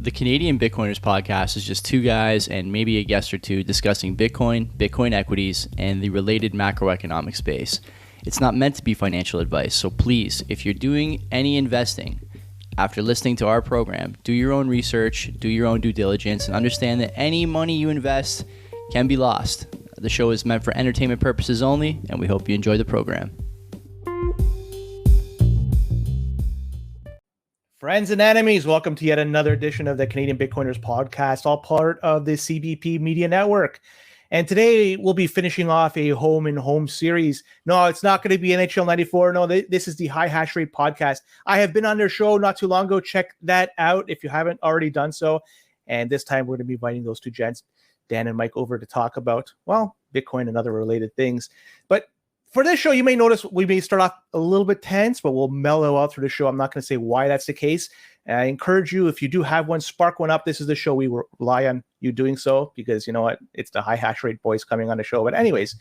The Canadian Bitcoiners podcast is just two guys and maybe a guest or two discussing Bitcoin, Bitcoin equities, and the related macroeconomic space. It's not meant to be financial advice, so please, if you're doing any investing, after listening to our program, do your own research, do your own due diligence, and understand that any money you invest can be lost. The show is meant for entertainment purposes only, and we hope you enjoy the program. Friends and enemies, welcome to yet another edition of the Canadian Bitcoiners podcast, all part of the CBP Media Network. And today we'll be finishing off a home and home series. No, it's not going to be NHL 94. No, this is the High Hash Rate podcast. I have been on their show not too long ago. Check that out if you haven't already done so. And this time we're going to be inviting those two gents, Dan and Mike, over to talk about, well, Bitcoin and other related things. But for this show, you may notice we may start off a little bit tense, but we'll mellow out through the show. I'm not going to say why that's the case. And I encourage you, if you do have one, spark one up. This is the show we rely on you doing so because, you know what, it's the High Hash Rate boys coming on the show. But anyways,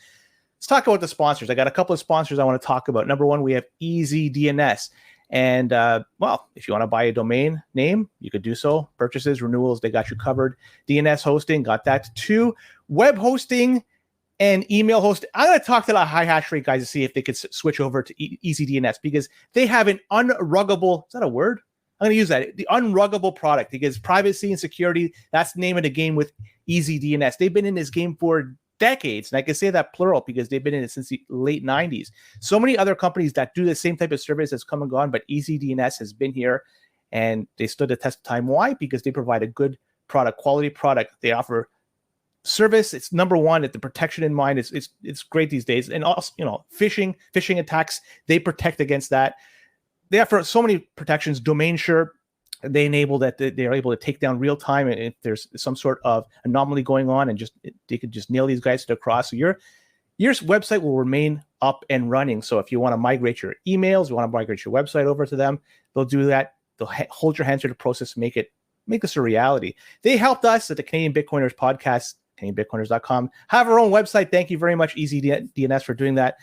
let's talk about the sponsors. I got a couple of sponsors I want to talk about. Number one, we have EasyDNS. And, well, if you want to buy a domain name, you could do so. Purchases, renewals, they got you covered. DNS hosting, got that too. Web hosting and email host. I'm going to talk to the High Hash Rate guys to see if they could switch over to EasyDNS because they have an unruggable, is that a word? I'm going to use that. The unruggable product because privacy and security, that's the name of the game with EasyDNS. They've been in this game for decades. And I can say that plural because they've been in it since the late 90s. So many other companies that do the same type of service has come and gone, but EasyDNS has been here and they stood the test of time. Why? Because they provide a good product, quality product. They offer service. It's number one at the protection in mind. It's great these days. And also, you know, phishing attacks, they protect against that. They offer so many protections. Domain sure, they enable that they're able to take down real time and if there's some sort of anomaly going on and just they could just nail these guys to the cross. So your website will remain up and running. So if you want to migrate your emails, you want to migrate your website over to them, they'll do that. They'll hold your hands through the process, make this a reality. They helped us at the Canadian Bitcoiners podcast, CanadianBitcoiners.com, have our own website. Thank you very much, EasyDNS, for doing that.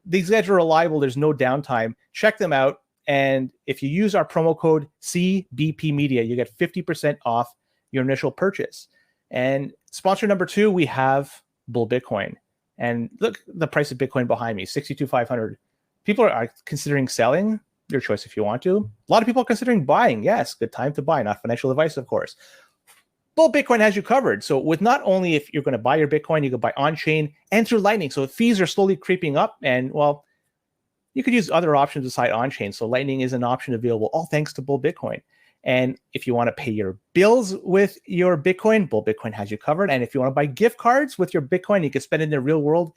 These guys are reliable. There's no downtime. Check them out. And if you use our promo code CBP Media, you get 50% off your initial purchase. And sponsor number two, we have Bull Bitcoin. And look, the price of Bitcoin behind me, 62,500. People are considering selling. Your choice if you want to. A lot of people are considering buying. Yes, good time to buy. Not financial advice, of course. Bull Bitcoin has you covered. So with not only if you're going to buy your Bitcoin, you can buy on-chain and through Lightning. So fees are slowly creeping up. And, well, you could use other options beside on-chain. So Lightning is an option available, all thanks to Bull Bitcoin. And if you want to pay your bills with your Bitcoin, Bull Bitcoin has you covered. And if you want to buy gift cards with your Bitcoin, you can spend it in the real world,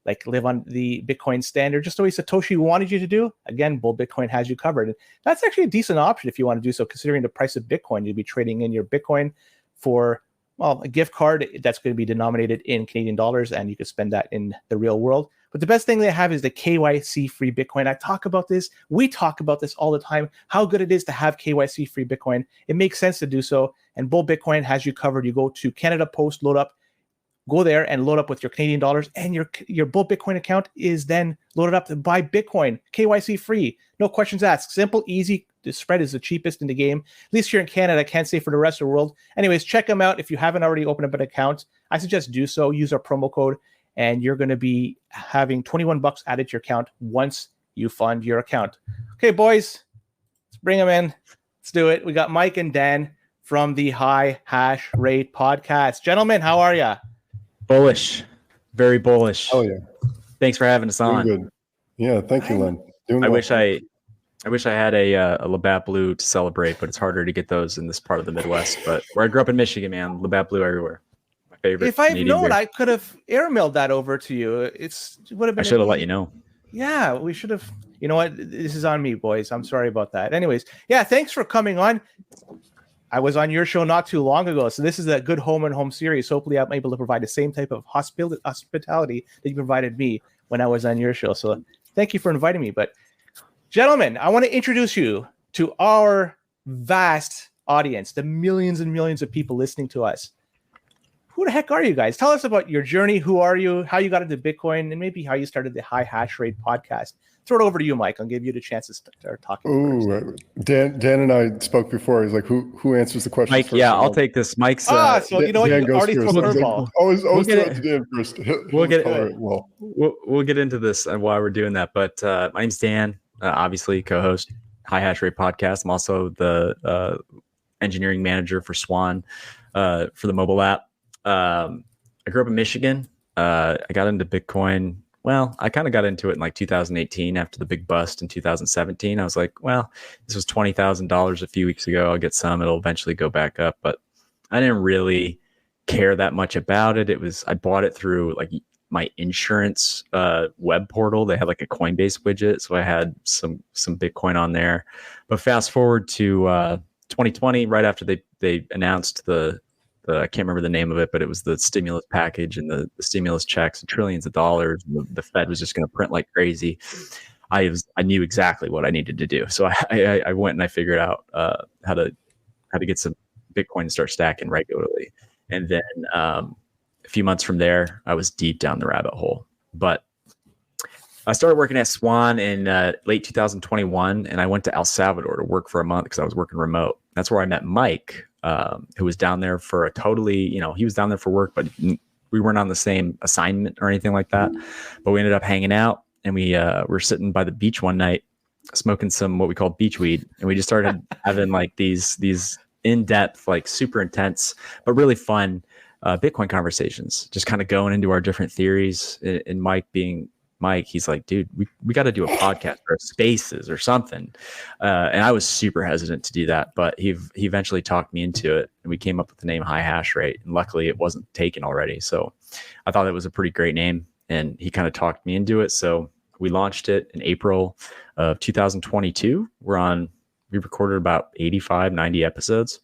like live on the Bitcoin standard, just the way Satoshi wanted you to do. Again, Bull Bitcoin has you covered. And that's actually a decent option if you want to do so, considering the price of Bitcoin. You'll be trading in your Bitcoin for, well, a gift card that's going to be denominated in Canadian dollars, and you can spend that in the real world. But the best thing they have is the KYC-free Bitcoin. I talk about this. We talk about this all the time, how good it is to have KYC-free Bitcoin. It makes sense to do so. And Bull Bitcoin has you covered. You go to Canada Post, load up, go there and load up with your Canadian dollars, and your Bull Bitcoin account is then loaded up to buy Bitcoin, KYC-free. No questions asked. Simple, easy. The spread is the cheapest in the game, at least here in Canada. I can't say for the rest of the world. Anyways, check them out. If you haven't already opened up an account, I suggest do so. Use our promo code, and you're going to be having $21 added to your account once you fund your account. Okay, boys, let's bring them in. Let's do it. We got Mike and Dan from the High Hash Rate podcast. Gentlemen, how are you? Bullish. Very bullish. Oh, yeah. Thanks for having us on. Good. Yeah, thank you, Len. I wish I had a Labatt Blue to celebrate, but it's harder to get those in this part of the Midwest. But where I grew up in Michigan, man, Labatt Blue everywhere. My favorite. If I've known, I could have airmailed that over to you. It would have been. I should have let you know. Yeah, we should have. You know what? This is on me, boys. I'm sorry about that. Anyways, yeah, thanks for coming on. I was on your show not too long ago, so this is a good home and home series. Hopefully, I'm able to provide the same type of hospitality that you provided me when I was on your show. So thank you for inviting me. But gentlemen, I want to introduce you to our vast audience, the millions and millions of people listening to us. Who the heck are you guys? Tell us about your journey. Who are you? How you got into Bitcoin, and maybe how you started the High Hash Rate podcast. throw it over to you, Mike. I'll give you the chance to start talking first. Dan and I spoke before. He's like, who answers the question Mike, first? yeah, I'll take this. Mike's. So you know what? Dan You goes already first. threw a I was like, curveball. always We'll throw get it to Dan first. We'll get it. Well, we'll get into this while we're doing that. But my name's Dan, obviously co-host High Hash Rate Podcast. I'm also the engineering manager for Swan for the mobile app. I grew up in Michigan. I got into Bitcoin. Well, I kind of got into it in like 2018 after the big bust in 2017. I was like, well, this was $20,000 a few weeks ago. I'll get some. It'll eventually go back up. But I didn't really care that much about it. I bought it through like my insurance web portal. They had like a Coinbase widget. So I had some Bitcoin on there. But fast forward to 2020, right after they announced I can't remember the name of it, but it was the stimulus package and the stimulus checks, trillions of dollars. The Fed was just going to print like crazy. I knew exactly what I needed to do. So I went and I figured out how to get some Bitcoin to start stacking regularly. And then a few months from there, I was deep down the rabbit hole. But I started working at Swan in late 2021, and I went to El Salvador to work for a month because I was working remote. That's where I met Mike, who was down there for he was down there for work, but we weren't on the same assignment or anything like that. But we ended up hanging out, and we were sitting by the beach one night, smoking some what we call beach weed, and we just started having like these in-depth, like super intense, but really fun Bitcoin conversations, just kind of going into our different theories. And Mike, he's like, dude, we got to do a podcast or Spaces or something. And I was super hesitant to do that, but he eventually talked me into it, and we came up with the name High Hash Rate. And luckily it wasn't taken already. So I thought it was a pretty great name, and he kind of talked me into it. So we launched it in April of 2022. We recorded about 85, 90 episodes.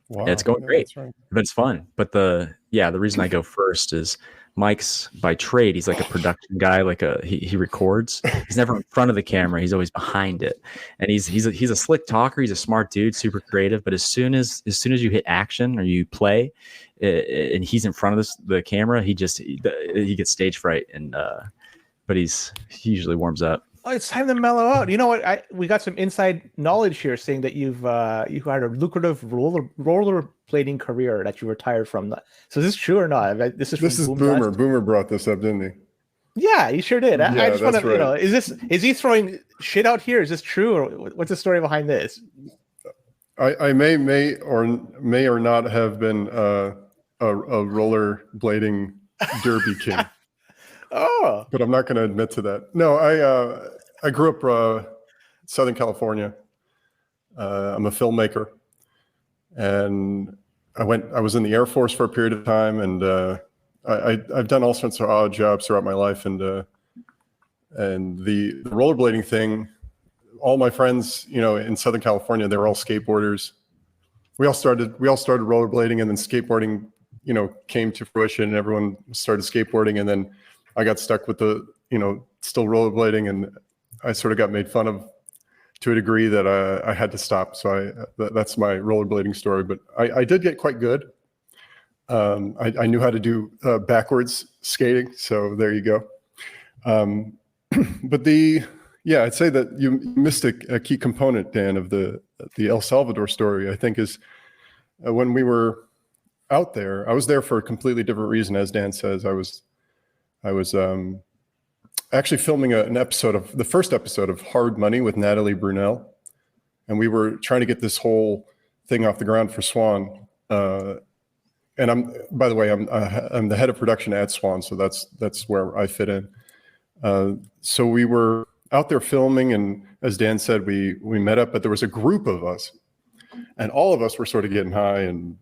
wow. And it's going great, That's right. but it's fun. But the reason I go first is Mike's by trade. He's like a production guy, he records. He's never in front of the camera. He's always behind it. And he's a slick talker. He's a smart dude, super creative. But as soon as you hit action or you play and he's in front of the camera, he gets stage fright. And but he usually warms up. Oh, it's time to mellow out. You know what? We got some inside knowledge here saying that you had a lucrative rollerblading career that you retired from. So is this true or not? This is Boomer. Boomer brought this up, didn't he? Yeah, he sure did. I just want to, right. is he throwing shit out here? Is this true, or what's the story behind this? I may or not have been a rollerblading derby king. Oh, But I'm not going to admit to that. No, I grew up Southern California. I'm a filmmaker, and I was in the Air Force for a period of time, and I've done all sorts of odd jobs throughout my life, and the rollerblading thing. All my friends, in Southern California, they were all skateboarders. We all started rollerblading, and then skateboarding, came to fruition, and everyone started skateboarding, and then I got stuck with still rollerblading, and I sort of got made fun of to a degree that I had to stop. So that's my rollerblading story. But I did get quite good. I knew how to do backwards skating. So there you go. But I'd say that you missed a key component, Dan, of the El Salvador story. I think is when we were out there. I was there for a completely different reason, as Dan says. I was actually filming the first episode of Hard Money with Natalie Brunell, and we were trying to get this whole thing off the ground for Swan. And by the way, I'm the head of production at Swan, so that's where I fit in. So we were out there filming, and as Dan said, we met up, but there was a group of us, and all of us were sort of getting high and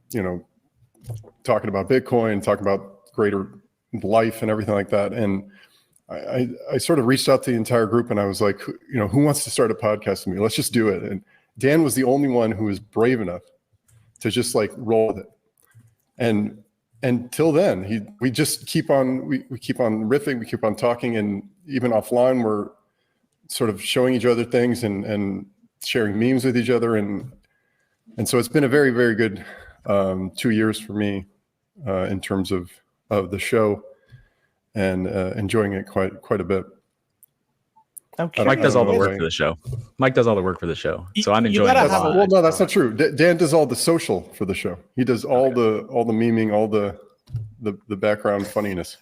talking about Bitcoin, talking about greater life and everything like that. And I sort of reached out to the entire group, and I was like, who wants to start a podcast with me? Let's just do it. And Dan was the only one who was brave enough to just like roll with it. And until then, we just keep on riffing, we keep on talking, and even offline, we're sort of showing each other things and sharing memes with each other. And so it's been a very, very good 2 years for me in terms of the show, and enjoying it quite a bit. I'm Mike does all the work Way. for the show. Mike does all the work for the show, so I'm You enjoying it gotta a have a- lot. Well, no, that's not true. Dan does all the social for the show. He does all the memeing, all the background funniness.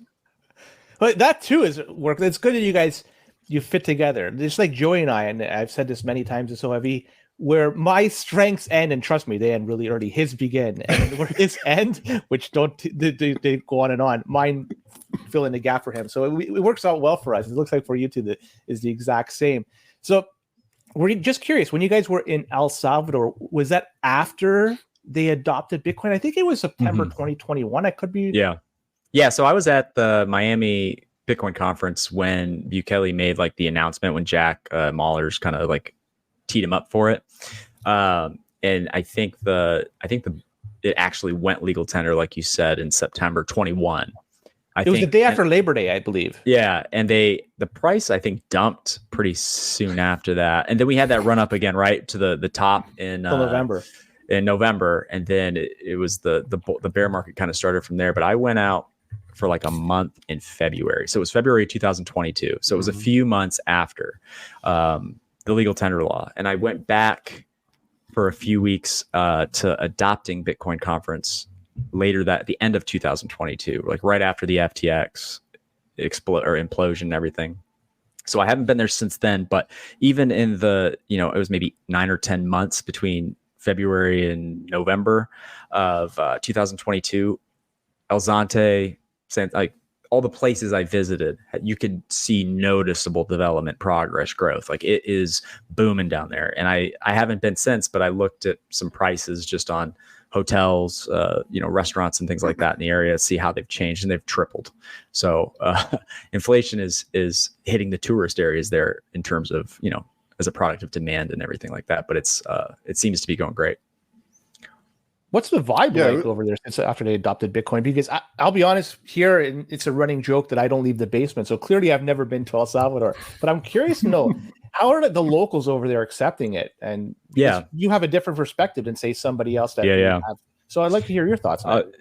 But that too is work. It's good that you fit together. Just like Joey and I, and I've said this many times, it's so heavy. Where my strengths end, and trust me, they end really early. His begin, and where his end, which they go on and on. Mine fill in the gap for him, so it works out well for us. It looks like for you two is the exact same. So we're just curious, when you guys were in El Salvador, was that after they adopted Bitcoin? I think it was September 2021. I could be. Yeah. So I was at the Miami Bitcoin conference when Bukele made like the announcement when Jack Mallers kind of like teed him up for it. And I think it actually went legal tender, like you said, in September 21. It was the day after Labor Day, I believe. Yeah. And the price, I think, dumped pretty soon after that. And then we had that run up again, right to the top in November. And then it was the bear market kind of started from there. But I went out for like a month in February. So it was February 2022. So it was a few months after the legal tender law. And I went back for a few weeks to Adopting Bitcoin conference later the end of 2022, like right after the FTX implosion and everything. So I haven't been there since then, but even in it was maybe 9 or 10 months between February and November of 2022, El Zante, like all the places I visited, you could see noticeable development, progress, growth. Like it is booming down there. And I haven't been since, but I looked at some prices just on hotels, restaurants and things like that in the area, see how they've changed, and they've tripled. So inflation is hitting the tourist areas there in terms of, as a product of demand and everything like that. But it seems to be going great. What's the vibe like over there since after they adopted Bitcoin? Because I'll be honest here, and it's a running joke that I don't leave the basement. So clearly I've never been to El Salvador, but I'm curious to know, how are the locals over there accepting it? And you have a different perspective than say somebody else that have. So I'd like to hear your thoughts on it.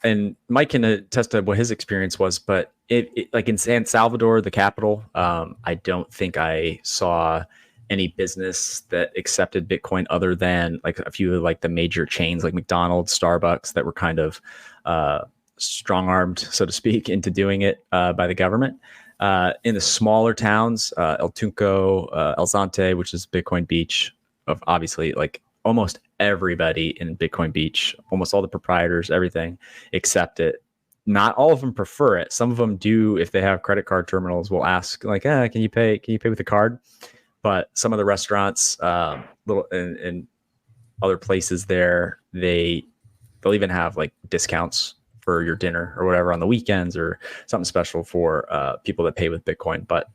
And Mike can attest to what his experience was, but it like in San Salvador, the capital, I don't think I saw any business that accepted Bitcoin other than like a few of like the major chains like McDonald's, Starbucks, that were kind of strong-armed, so to speak, into doing it by the government. In the smaller towns, El Tunco, El Zante, which is Bitcoin Beach, of obviously like almost everybody in Bitcoin Beach, almost all the proprietors, everything, accept it. Not all of them prefer it. Some of them do, if they have credit card terminals, will ask like, can you pay with a card? But some of the restaurants, little and other places there, they'll even have like discounts for your dinner or whatever on the weekends, or something special for people that pay with Bitcoin. But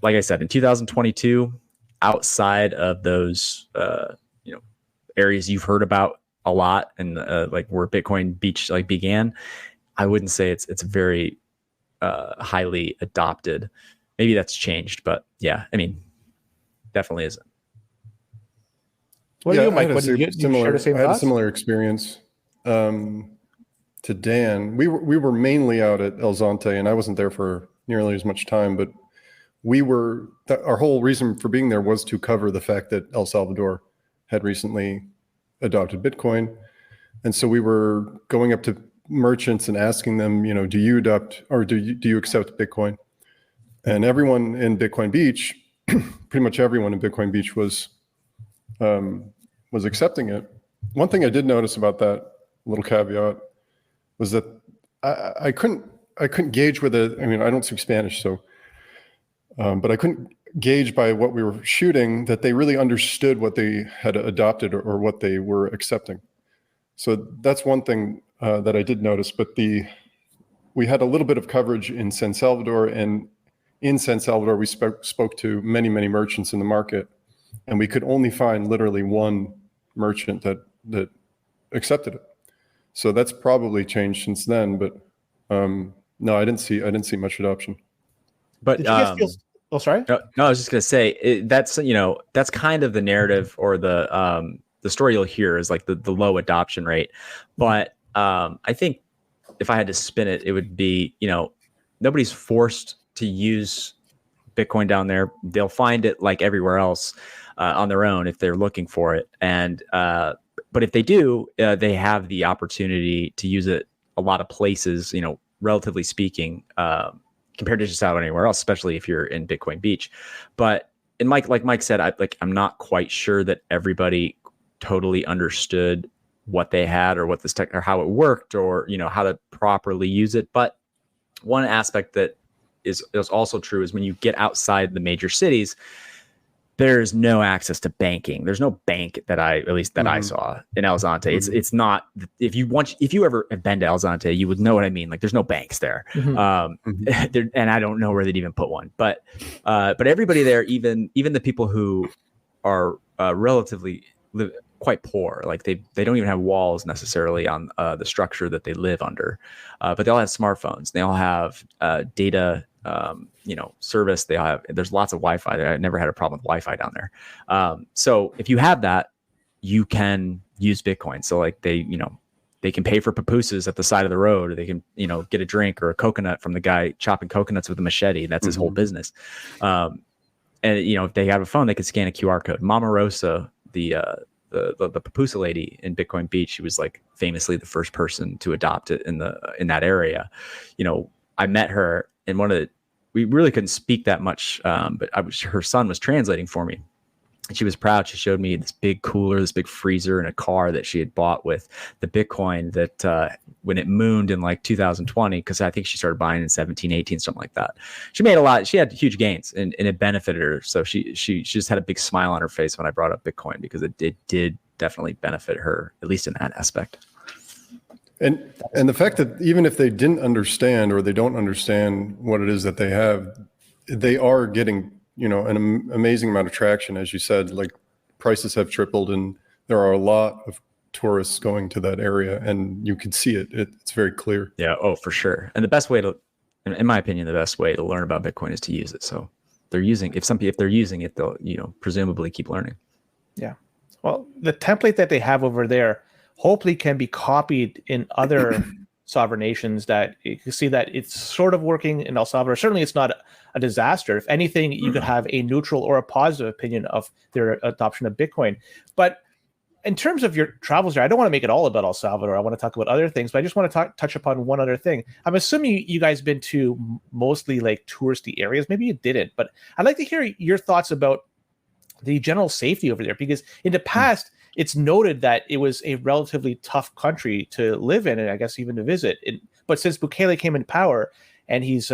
like I said, in 2022, outside of those areas you've heard about a lot, and like where Bitcoin Beach like began, I wouldn't say it's very highly adopted. Maybe that's changed, but yeah, I mean, definitely isn't. What do you, Mike? What did you share the same I had a thoughts? similar experience to Dan. We were mainly out at El Zante, and I wasn't there for nearly as much time, but our whole reason for being there was to cover the fact that El Salvador had recently adopted Bitcoin. And so we were going up to merchants and asking them, do you adopt, or do you accept Bitcoin? And everyone in Bitcoin Beach, pretty much everyone in Bitcoin Beach was accepting it. One thing I did notice about that little caveat was that I couldn't gauge whether, I don't speak Spanish, so, but I couldn't gauge by what we were shooting that they really understood what they had adopted or what they were accepting. So that's one thing that I did notice. But we had a little bit of coverage in San Salvador, and in San Salvador, we spoke to many, many merchants in the market, and we could only find literally one merchant that accepted it. So that's probably changed since then. But no, I didn't see much adoption. But did you guys feel? Oh, sorry. No, I was just gonna say that's kind of the narrative, or the story you'll hear is like the low adoption rate. But I think if I had to spin it, it would be nobody's forced to use Bitcoin down there, they'll find it like everywhere else on their own if they're looking for it. And but if they do, they have the opportunity to use it a lot of places, relatively speaking, compared to just out anywhere else, especially if you're in Bitcoin Beach. But like Mike said, I'm not quite sure that everybody totally understood what they had or what this tech or how it worked or how to properly use it. But one aspect that is also true is when you get outside the major cities, there's no access to banking. There's no bank that I saw in El Zonte. It's not, if you ever have been to El Zonte, you would know what I mean. Like there's no banks there. And I don't know where they'd even put one, but everybody there, even the people who are relatively quite poor, like they don't even have walls necessarily on the structure that they live under, but they all have smartphones. They all have data service. There's lots of Wi-Fi. I never had a problem with Wi-Fi down there. So if you have that, you can use Bitcoin. So like they can pay for pupusas at the side of the road, or they can, get a drink or a coconut from the guy chopping coconuts with a machete. That's his whole business. And if they have a phone, they could scan a QR code. Mama Rosa, the pupusa lady in Bitcoin Beach, she was like famously the first person to adopt it in that area. I met her, and we really couldn't speak that much, but her son was translating for me. And she was proud. She showed me this big cooler, this big freezer, and a car that she had bought with the Bitcoin that when it mooned in like 2020, because I think she started buying in 17, 18, something like that. She made a lot. She had huge gains, and it benefited her. So she just had a big smile on her face when I brought up Bitcoin, because it did definitely benefit her, at least in that aspect. And the fact that even if they didn't understand, or they don't understand what it is that they have, they are getting, an amazing amount of traction. As you said, like prices have tripled, and there are a lot of tourists going to that area, and you can see it. It's very clear. Yeah. Oh, for sure. And the best way in my opinion, the best way to learn about Bitcoin is to use it. So if they're using it, they'll, presumably keep learning. Yeah. Well, the template that they have over there hopefully can be copied in other sovereign nations, that you can see that it's sort of working in El Salvador. Certainly it's not a disaster. If anything, you could have a neutral or a positive opinion of their adoption of Bitcoin. But in terms of your travels there, I don't want to make it all about El Salvador. I want to talk about other things, but I just want to touch upon one other thing. I'm assuming you guys been to mostly like touristy areas. Maybe you didn't, but I'd like to hear your thoughts about the general safety over there, because in the past, it's noted that it was a relatively tough country to live in, and I guess even to visit. But since Bukele came in power, and he's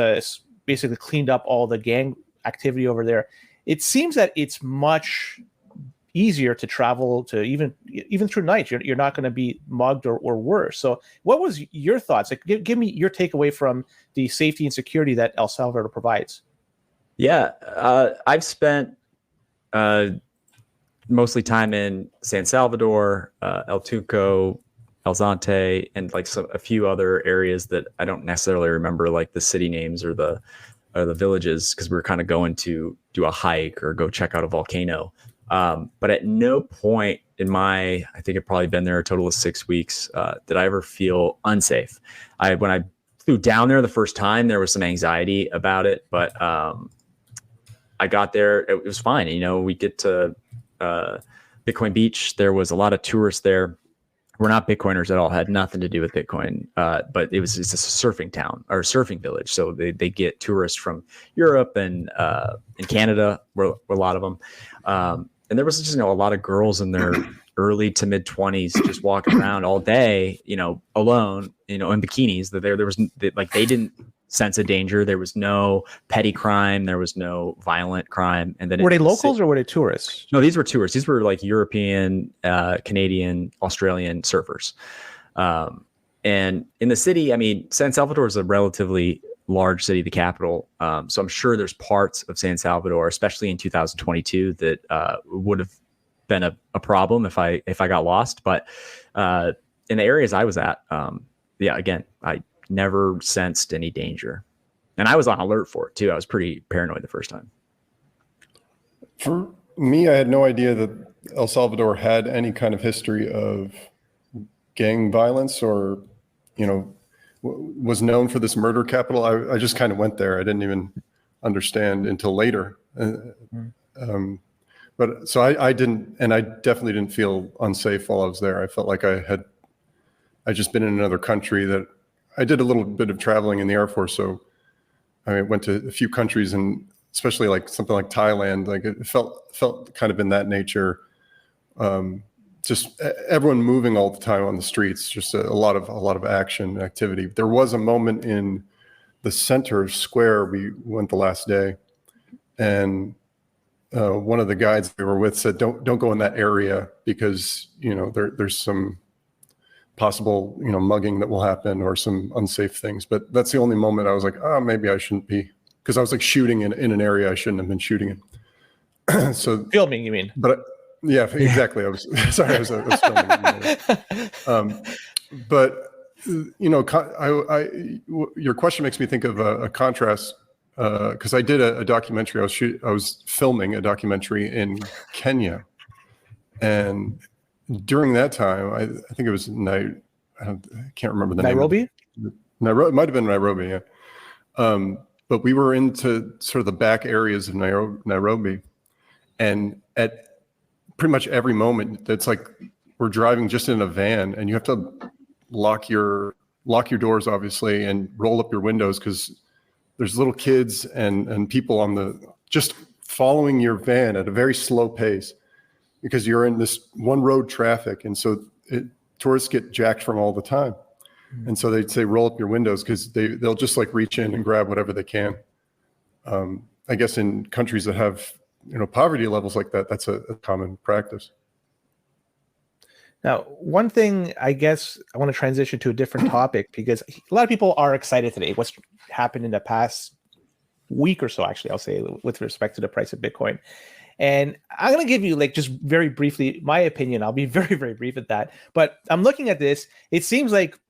basically cleaned up all the gang activity over there, it seems that it's much easier to travel to, even through night. You're not going to be mugged or worse. So what was your thoughts? Like, give me your takeaway from the safety and security that El Salvador provides. Yeah, I've spent mostly time in San Salvador, El Tunco, El Zonte, and like a few other areas that I don't necessarily remember, like the city names or the villages, because we were kind of going to do a hike or go check out a volcano. But at no point in I think I've probably been there a total of 6 weeks, did I ever feel unsafe. When I flew down there the first time, there was some anxiety about it, but I got there, it was fine. We get to Bitcoin Beach. There was a lot of tourists there. We're not Bitcoiners at all, had nothing to do with Bitcoin, but it's a surfing town or surfing village. So they get tourists from Europe and Canada, were a lot of them. And there was just, a lot of girls in their early to mid 20s just walking around all day, alone, in bikinis. That there was they didn't sense a danger. There was no petty crime. There was no violent crime. And then were they locals or were they tourists? No, these were tourists. These were like European, Canadian, Australian surfers. And in the city, San Salvador is a relatively large city, the capital. So I'm sure there's parts of San Salvador, especially in 2022, that would have been a problem if I got lost. But in the areas I was at, again, I never sensed any danger. And I was on alert for it too. I was pretty paranoid the first time. For me, I had no idea that El Salvador had any kind of history of gang violence or, was known for this murder capital. I just kind of went there. I didn't even understand until later. But so I didn't, and I definitely didn't feel unsafe while I was there. I felt like I just been in another country. That I did a little bit of traveling in the Air Force, so I went to a few countries, and especially like something like Thailand, like it felt kind of in that nature. Just everyone moving all the time on the streets, just a lot of action and activity. There was a moment in the center square we went the last day, and one of the guides we were with said, "Don't go in that area because there's some possible mugging that will happen or some unsafe things." But that's the only moment I was like, "Oh, maybe I shouldn't be," because I was like shooting in an area I shouldn't have been shooting in. So filming, you mean? But yeah, exactly. I was sorry. I was filming. But your question makes me think of a contrast. Because I did a documentary. I was filming a documentary in Kenya, and during that time, I think it was I can't remember the Nairobi? name. Nairobi. It might have been Nairobi. Yeah. But we were into sort of the back areas of Nairobi, and at pretty much every moment, it's like we're driving just in a van, and you have to lock your doors, obviously, and roll up your windows because there's little kids and people just following your van at a very slow pace because you're in this one road traffic. And so tourists get jacked from all the time. And so they'd say, roll up your windows because they'll just like reach in and grab whatever they can. I guess in countries that have, poverty levels like that, that's a common practice. Now, one thing, I guess I want to transition to a different topic because a lot of people are excited today. What's happened in the past week or so, actually, I'll say, with respect to the price of Bitcoin. And I'm going to give you, like, just very briefly, my opinion. I'll be very, very brief at that. But I'm looking at this. It seems like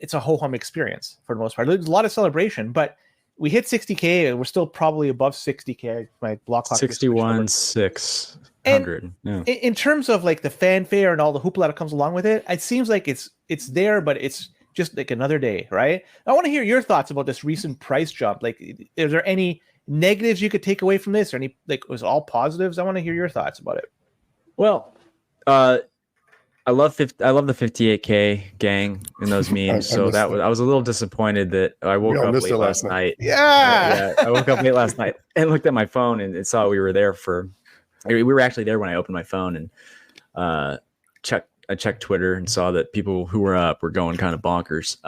it's a ho-hum experience for the most part. There's a lot of celebration, but we hit 60K and we're still probably above 60K. My block clock 61,600. Yeah. In terms of like the fanfare and all the hoopla that comes along with it, it seems like it's there, but it's just like another day, right? I want to hear your thoughts about this recent price jump. Like, is there any negatives you could take away from this, or any, like, was it all positives? I want to hear your thoughts about it. Well, I love the 58K gang in those memes. I was a little disappointed that I woke up late last night. Yeah. I woke up late last night and looked at my phone and saw we were there we were actually there when I opened my phone and I checked Twitter and saw that people who were up were going kind of bonkers.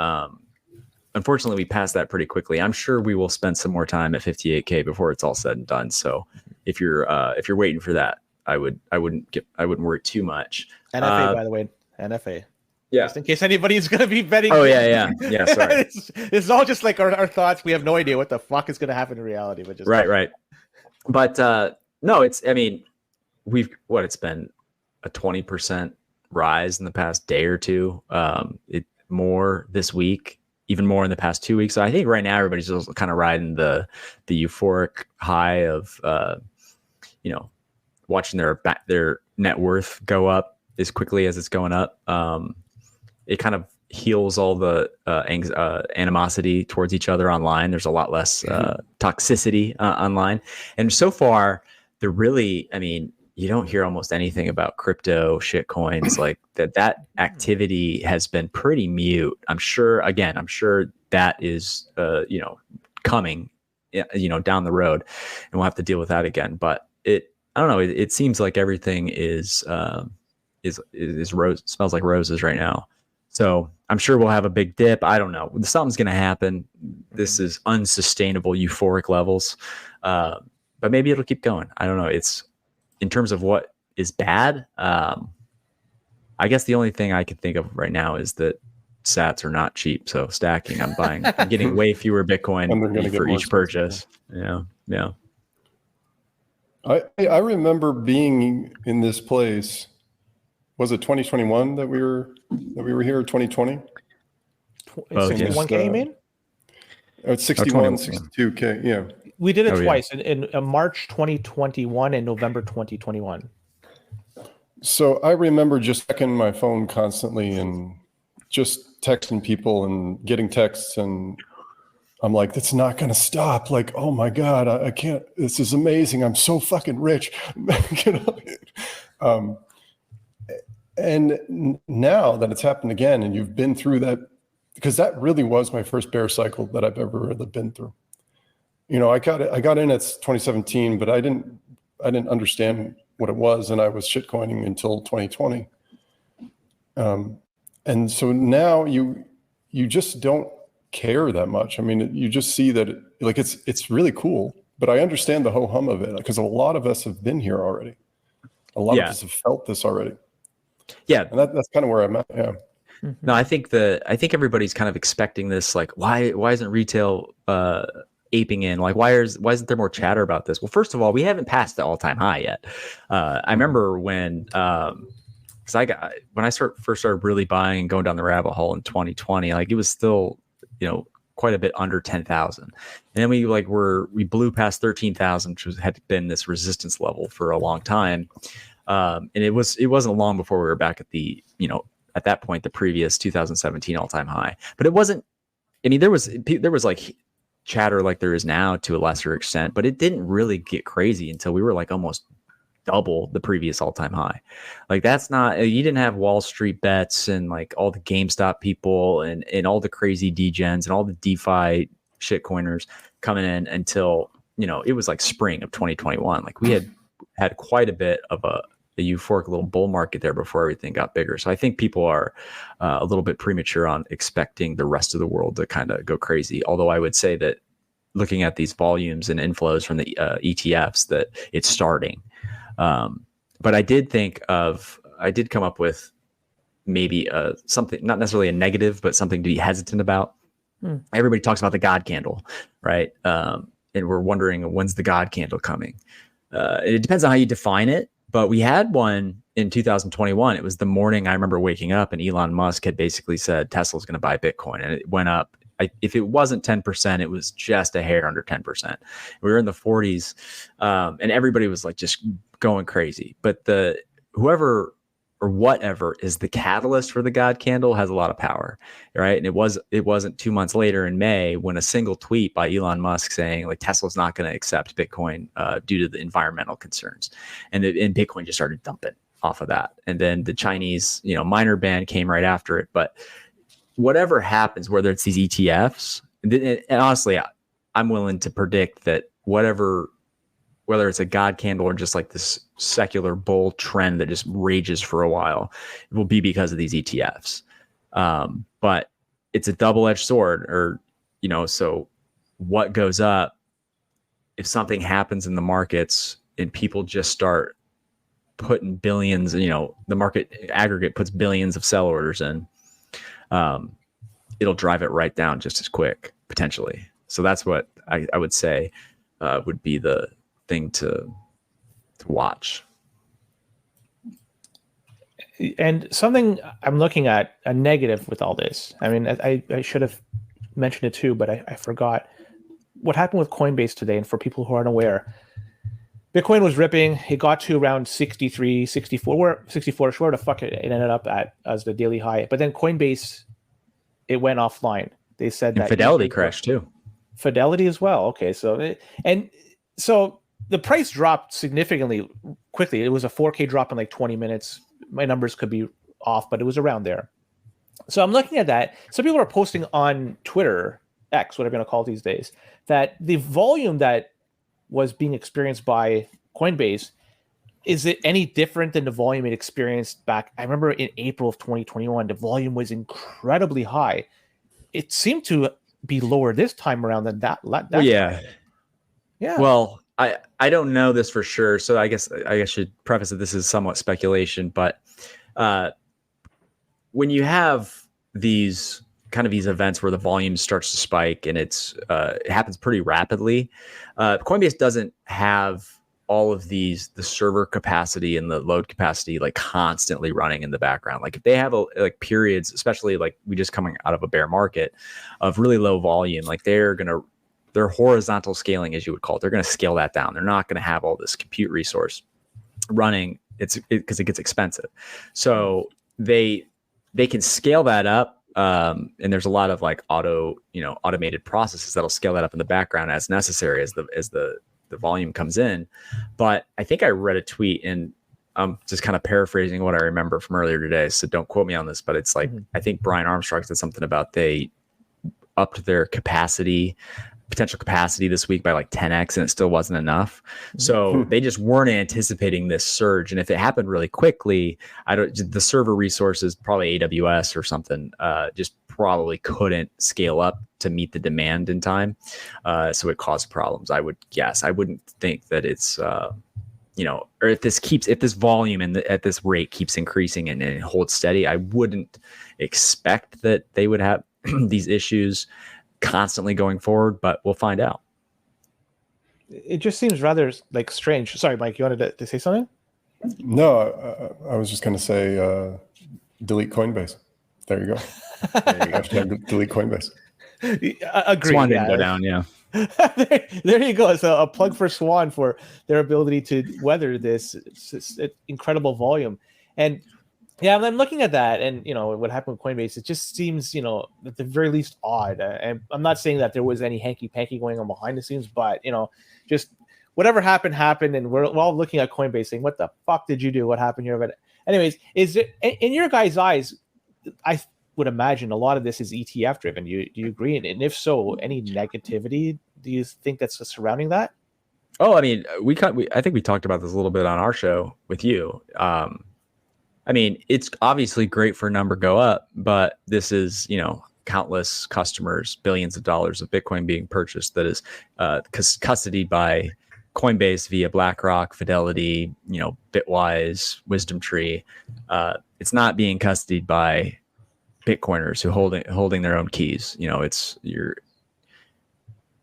Unfortunately, we passed that pretty quickly. I'm sure we will spend some more time at 58K before it's all said and done. So if you're waiting for that, I wouldn't worry too much. NFA, by the way, NFA. Yeah. Just in case anybody's going to be betting. Oh yeah. Sorry. It's all just like our thoughts. We have no idea what the fuck is going to happen in reality, but just right. But no, it's been a 20% rise in the past day or two. More this week, even more in the past 2 weeks. So I think right now everybody's just kind of riding the euphoric high of watching their net worth go up as quickly as it's going up. It kind of heals all the animosity towards each other online. There's a lot less toxicity online. And so far, they're really, you don't hear almost anything about crypto shit coins like that activity has been pretty mute. I'm sure that is, coming, down the road, and we'll have to deal with that again. But I don't know. It seems like everything is rose, smells like roses right now. So I'm sure we'll have a big dip. I don't know. Something's going to happen. This is unsustainable euphoric levels. But maybe it'll keep going. I don't know. It's in terms of what is bad. I guess the only thing I can think of right now is that sats are not cheap. So stacking, I'm getting way fewer Bitcoin for each purchase. Yeah. I remember being in this place. Was it 2021 that we were here? 2020? 61K, you mean? It's 61, 62K. Yeah. We did it twice in March 2021 and November 2021. So I remember just checking my phone constantly and just texting people and getting texts and I'm like, that's not going to stop. Like, oh my God, I can't, this is amazing. I'm so fucking rich. You know? And now that it's happened again, and you've been through that, because that really was my first bear cycle that I've ever really been through. You know, I got in at 2017, but I didn't understand what it was, and I was shitcoining until 2020. And so now you just don't care that much. I mean, you just see that it's really cool, but I understand the ho hum of it because a lot of us have been here already. A lot of us have felt this already. Yeah, and that's kind of where I'm at. Yeah. No, I think everybody's kind of expecting this. Like, why isn't retail aping in? Like, why isn't there more chatter about this? Well, first of all, we haven't passed the all-time high yet. I remember when because when I first started really buying and going down the rabbit hole in 2020, like it was still, you know, quite a bit under 10,000. And then we blew past 13,000, which had been this resistance level for a long time. And it wasn't long before we were back at the, you know, at that point, the previous 2017 all-time high. But it wasn't, I mean, there was like chatter like there is now to a lesser extent, but it didn't really get crazy until we were like almost double the previous all-time high. Like that's not, you didn't have Wall Street bets and like all the GameStop people and all the crazy degens and all the DeFi shitcoiners coming in until, you know, it was like spring of 2021. Like we had quite a bit of a euphoric little bull market there before everything got bigger. So I think people are a little bit premature on expecting the rest of the world to kind of go crazy. Although I would say that looking at these volumes and inflows from the ETFs, that it's starting. But I did come up with maybe something, not necessarily a negative, but something to be hesitant about. Everybody talks about the God candle, right? And we're wondering, when's the God candle coming? It depends on how you define it, but we had one in 2021. It was the morning I remember waking up and Elon Musk had basically said Tesla's going to buy Bitcoin, and it went up. If it wasn't 10%, it was just a hair under 10%. We were in the 40s, and everybody was like just going crazy. But whoever or whatever is the catalyst for the God candle has a lot of power, right? And it wasn't 2 months later in May when a single tweet by Elon Musk saying like Tesla's not going to accept Bitcoin due to the environmental concerns, and Bitcoin just started dumping off of that. And then the Chinese, you know, miner ban came right after it. But whatever happens, whether it's these ETFs, and honestly, I'm willing to predict that whether it's a God candle or just like this secular bull trend that just rages for a while, it will be because of these ETFs. But it's a double-edged sword, or, you know, so what goes up if something happens in the markets and people just start putting billions, you know, the market aggregate puts billions of sell orders in, it'll drive it right down just as quick, potentially. So that's what I would say would be the thing to watch. And something I'm looking at, a negative with all this. I mean, I should have mentioned it too, but I forgot what happened with Coinbase today. And for people who aren't aware, Bitcoin was ripping. It got to around 63, 64, 64. Where the fuck it ended up at as the daily high. But then Coinbase, it went offline. They said that Fidelity crashed too. Fidelity as well. Okay, so the price dropped significantly quickly. It was a 4K drop in like 20 minutes. My numbers could be off, but it was around there. So I'm looking at that. Some people are posting on Twitter, X, whatever you're going to call it these days, that the volume that was being experienced by Coinbase, is it any different than the volume it experienced back? I remember in April of 2021, the volume was incredibly high. It seemed to be lower this time around than that. Yeah. Yeah. Well, I don't know this for sure, so I guess I should preface that this is somewhat speculation. But when you have these events where the volume starts to spike and it happens pretty rapidly, Coinbase doesn't have all of the server capacity and the load capacity like constantly running in the background. Like if they have like periods, especially like we just coming out of a bear market of really low volume, like they're horizontal scaling, as you would call it. They're going to scale that down. They're not going to have all this compute resource running. Because it gets expensive. So they can scale that up and there's a lot of like automated processes that'll scale that up in the background as necessary as the volume comes in. But I think I read a tweet, and I'm just kind of paraphrasing what I remember from earlier today, so don't quote me on this, but it's like, I think Brian Armstrong said something about they upped their potential capacity this week by like 10x, and it still wasn't enough. So they just weren't anticipating this surge. And if it happened really quickly, the server resources, probably AWS or something, just probably couldn't scale up to meet the demand in time. So it caused problems, I would guess. I wouldn't think that it's, or if this volume at this rate keeps increasing and it holds steady, I wouldn't expect that they would have these issues constantly going forward, but we'll find out. It just seems rather like strange. Sorry, Mike, you wanted to say something? No, I was just going to say delete Coinbase. There you go. Hashtag delete Coinbase. Agreed. Swan didn't go down, yeah. there you go. So a plug for Swan for their ability to weather this incredible volume. And yeah, I'm looking at that, and what happened with Coinbase. It just seems, at the very least, odd. And I'm not saying that there was any hanky panky going on behind the scenes, but just whatever happened, and we're all looking at Coinbase saying, "What the fuck did you do? What happened here?" But anyways, is it in your guys' eyes? I would imagine a lot of this is ETF driven. Do you agree? And if so, any negativity do you think that's surrounding that? Oh, I mean, I think we talked about this a little bit on our show with you. I mean, it's obviously great for a number go up, but this is, countless customers, billions of dollars of Bitcoin being purchased that is custodied by Coinbase via BlackRock, Fidelity, Bitwise, WisdomTree. It's not being custodied by Bitcoiners who holding their own keys.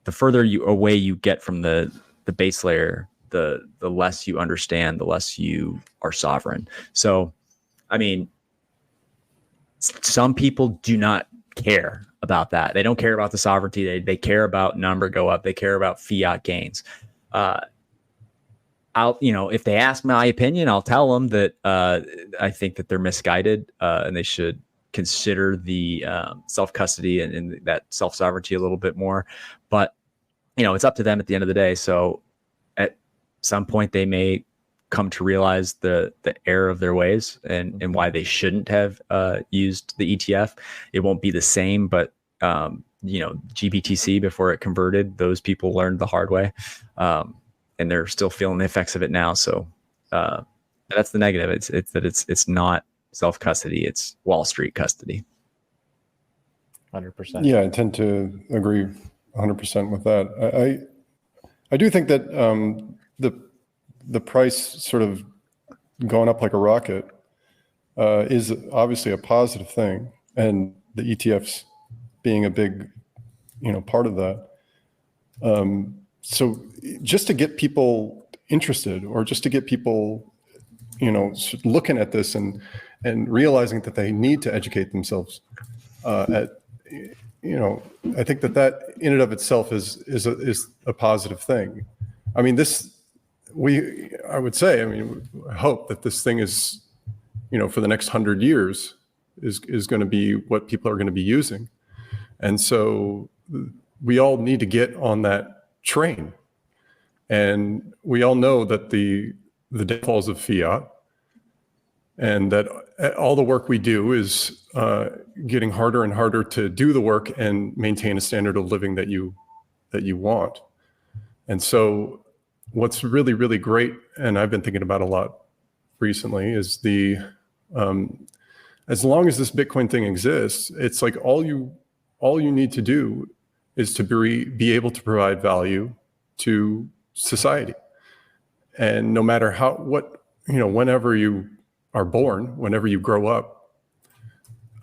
The further away you get from the base layer, the less you understand, the less you are sovereign. So, I mean, some people do not care about that. They don't care about the sovereignty. They care about number go up. They care about fiat gains. If they ask my opinion, I'll tell them that I think that they're misguided and they should consider the self-custody and that self-sovereignty a little bit more. But, it's up to them at the end of the day. So at some point they may come to realize the error of their ways and why they shouldn't have used the ETF. It won't be the same, but GBTC, before it converted, those people learned the hard way, and they're still feeling the effects of it now. So that's the negative. It's not self-custody, it's Wall Street custody. 100%. Yeah, I tend to agree 100% with that. I do think that the price sort of going up like a rocket is obviously a positive thing, and the ETFs being a big, part of that. So just to get people interested, or just to get people, looking at this and realizing that they need to educate themselves, I think that in and of itself is a positive thing. I mean, I hope that this thing is, for the next 100 years is going to be what people are going to be using. And so we all need to get on that train. And we all know that the downfalls of fiat, and that all the work we do is getting harder and harder to do the work and maintain a standard of living that you want. And so what's really, really great, and I've been thinking about a lot recently, is as long as this Bitcoin thing exists, it's like all you need to do is to be able to provide value to society. And no matter whenever you are born, whenever you grow up,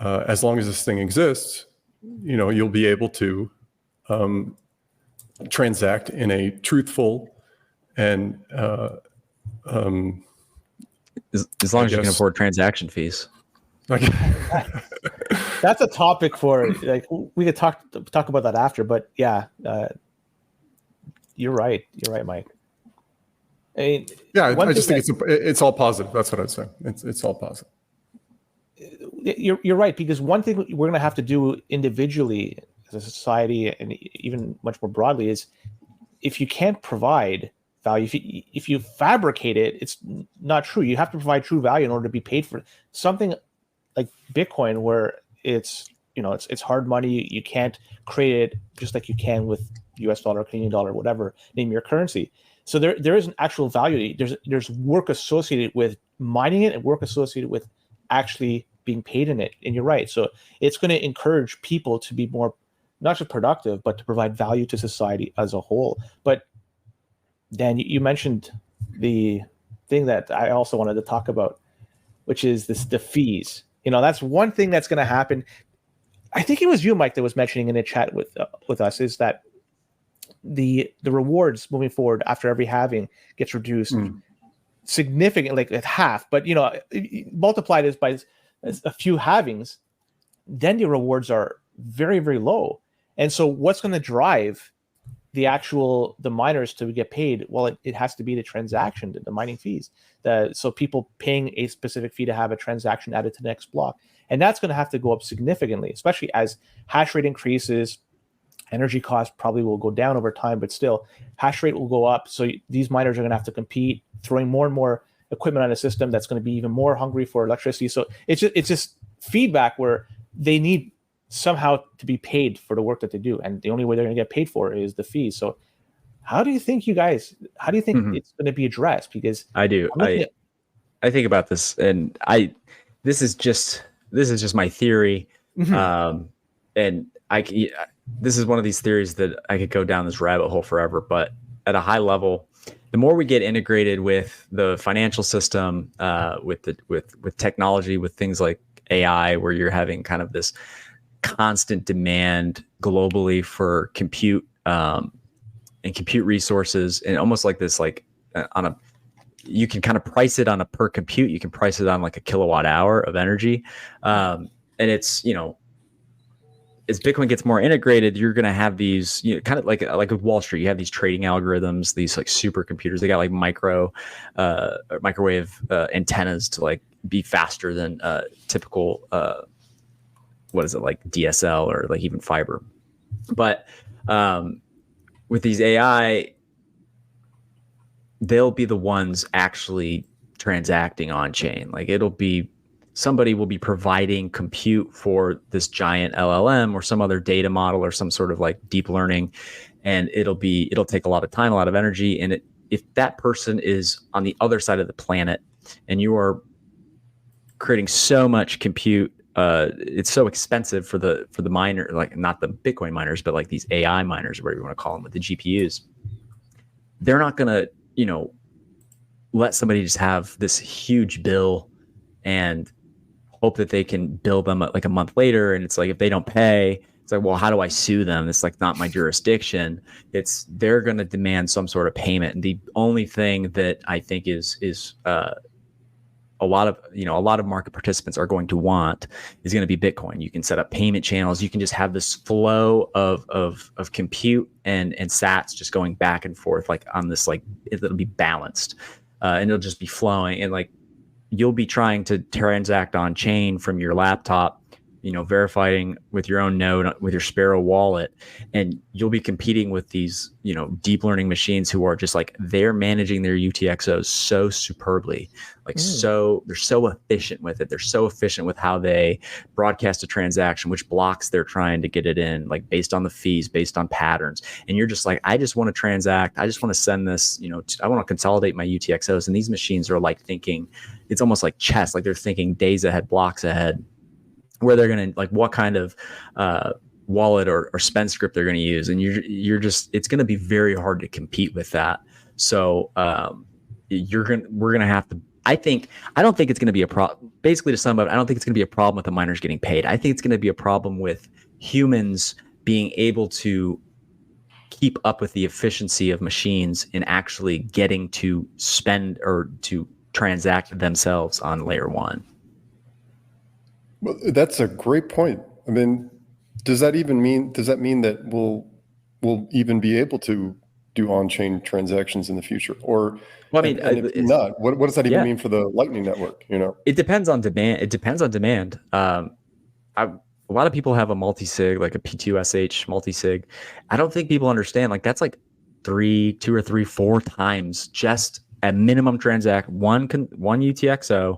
as long as this thing exists, you'll be able to transact in a truthful and as long as you can afford transaction fees. That's a topic for, like, we could talk about that after, but yeah, you're right, Mike. I mean, yeah, I just think it's all positive. That's what I'd say. It's all positive. You're right, because one thing we're going to have to do individually as a society and even much more broadly is, if you can't provide value, if you fabricate it, it's not true. You have to provide true value in order to be paid for it. Something like Bitcoin, where it's hard money. You can't create it just like you can with US dollar, Canadian dollar, whatever, name your currency. So there is an actual value. There's work associated with mining it and work associated with actually being paid in it. And you're right. So it's going to encourage people to be more, not just productive, but to provide value to society as a whole. But Dan, you mentioned the thing that I also wanted to talk about, which is the fees. That's one thing that's going to happen. I think it was you, Mike, that was mentioning in a chat with us, is that the rewards moving forward after every halving gets reduced significantly, like at half. But multiply this by a few halvings, then the rewards are very, very low. And so what's going to drive the miners to get paid? Well, it has to be the transaction, the mining fees. So people paying a specific fee to have a transaction added to the next block. And that's going to have to go up significantly, especially as hash rate increases. Energy costs probably will go down over time, but still hash rate will go up. So these miners are going to have to compete, throwing more and more equipment on a system that's going to be even more hungry for electricity. So it's just feedback where they need somehow to be paid for the work that they do. And the only way they're going to get paid for is the fees. So how do you think it's going to be addressed? Because I do. I think about this, and this is just my theory. And this is one of these theories that I could go down this rabbit hole forever, but at a high level, the more we get integrated with the financial system, with technology, with things like AI, where you're having kind of this constant demand globally for compute and compute resources, and almost like this, you can kind of price it on a per compute, you can price it on like a kilowatt hour of energy, and it's as Bitcoin gets more integrated, you're going to have these, kind of like with Wall Street, you have these trading algorithms, these like supercomputers. They got like microwave antennas to like be faster than typical, like DSL or like even fiber. But with these AI, they'll be the ones actually transacting on chain. Like somebody will be providing compute for this giant LLM or some other data model or some sort of like deep learning. And it'll take a lot of time, a lot of energy. And if that person is on the other side of the planet and you are creating so much compute, it's so expensive for the miner, like not the Bitcoin miners, but like these AI miners, whatever you want to call them, with the GPUs, they're not going to, let somebody just have this huge bill and hope that they can bill them like a month later. And it's like, if they don't pay, it's like, well, how do I sue them? It's like not my jurisdiction. They're going to demand some sort of payment. And the only thing that I think is a lot of market participants are going to want is going to be Bitcoin. You can set up payment channels. You can just have this flow of compute and sats just going back and forth, like on this, like it'll be balanced, and it'll just be flowing. And like, you'll be trying to transact on chain from your laptop, verifying with your own node, with your Sparrow wallet, and you'll be competing with these, deep learning machines who are just like, they're managing their UTXOs so superbly, so they're so efficient with it. They're so efficient with how they broadcast a transaction, which blocks they're trying to get it in, like based on the fees, based on patterns. And you're just like, I just want to transact. I just want to send this, I want to consolidate my UTXOs. And these machines are like thinking, it's almost like chess. Like they're thinking days ahead, blocks ahead, where they're going to, like, what kind of wallet or spend script they're going to use. And you're just, it's going to be very hard to compete with that. So we're going to have to, I don't think it's going to be a problem. Basically, to sum up, I don't think it's going to be a problem with the miners getting paid. I think it's going to be a problem with humans being able to keep up with the efficiency of machines and actually getting to spend or to transact themselves on layer one. Well, that's a great point. I mean, does that mean that we'll even be able to do on-chain transactions in the future? Or, well, I mean, and if not, what does that even mean for the Lightning Network? It depends on demand. A lot of people have a multi-sig, like a P2SH multi-sig. I don't think people understand, like that's like 2 or 3, 4 times just at minimum transact one UTXO,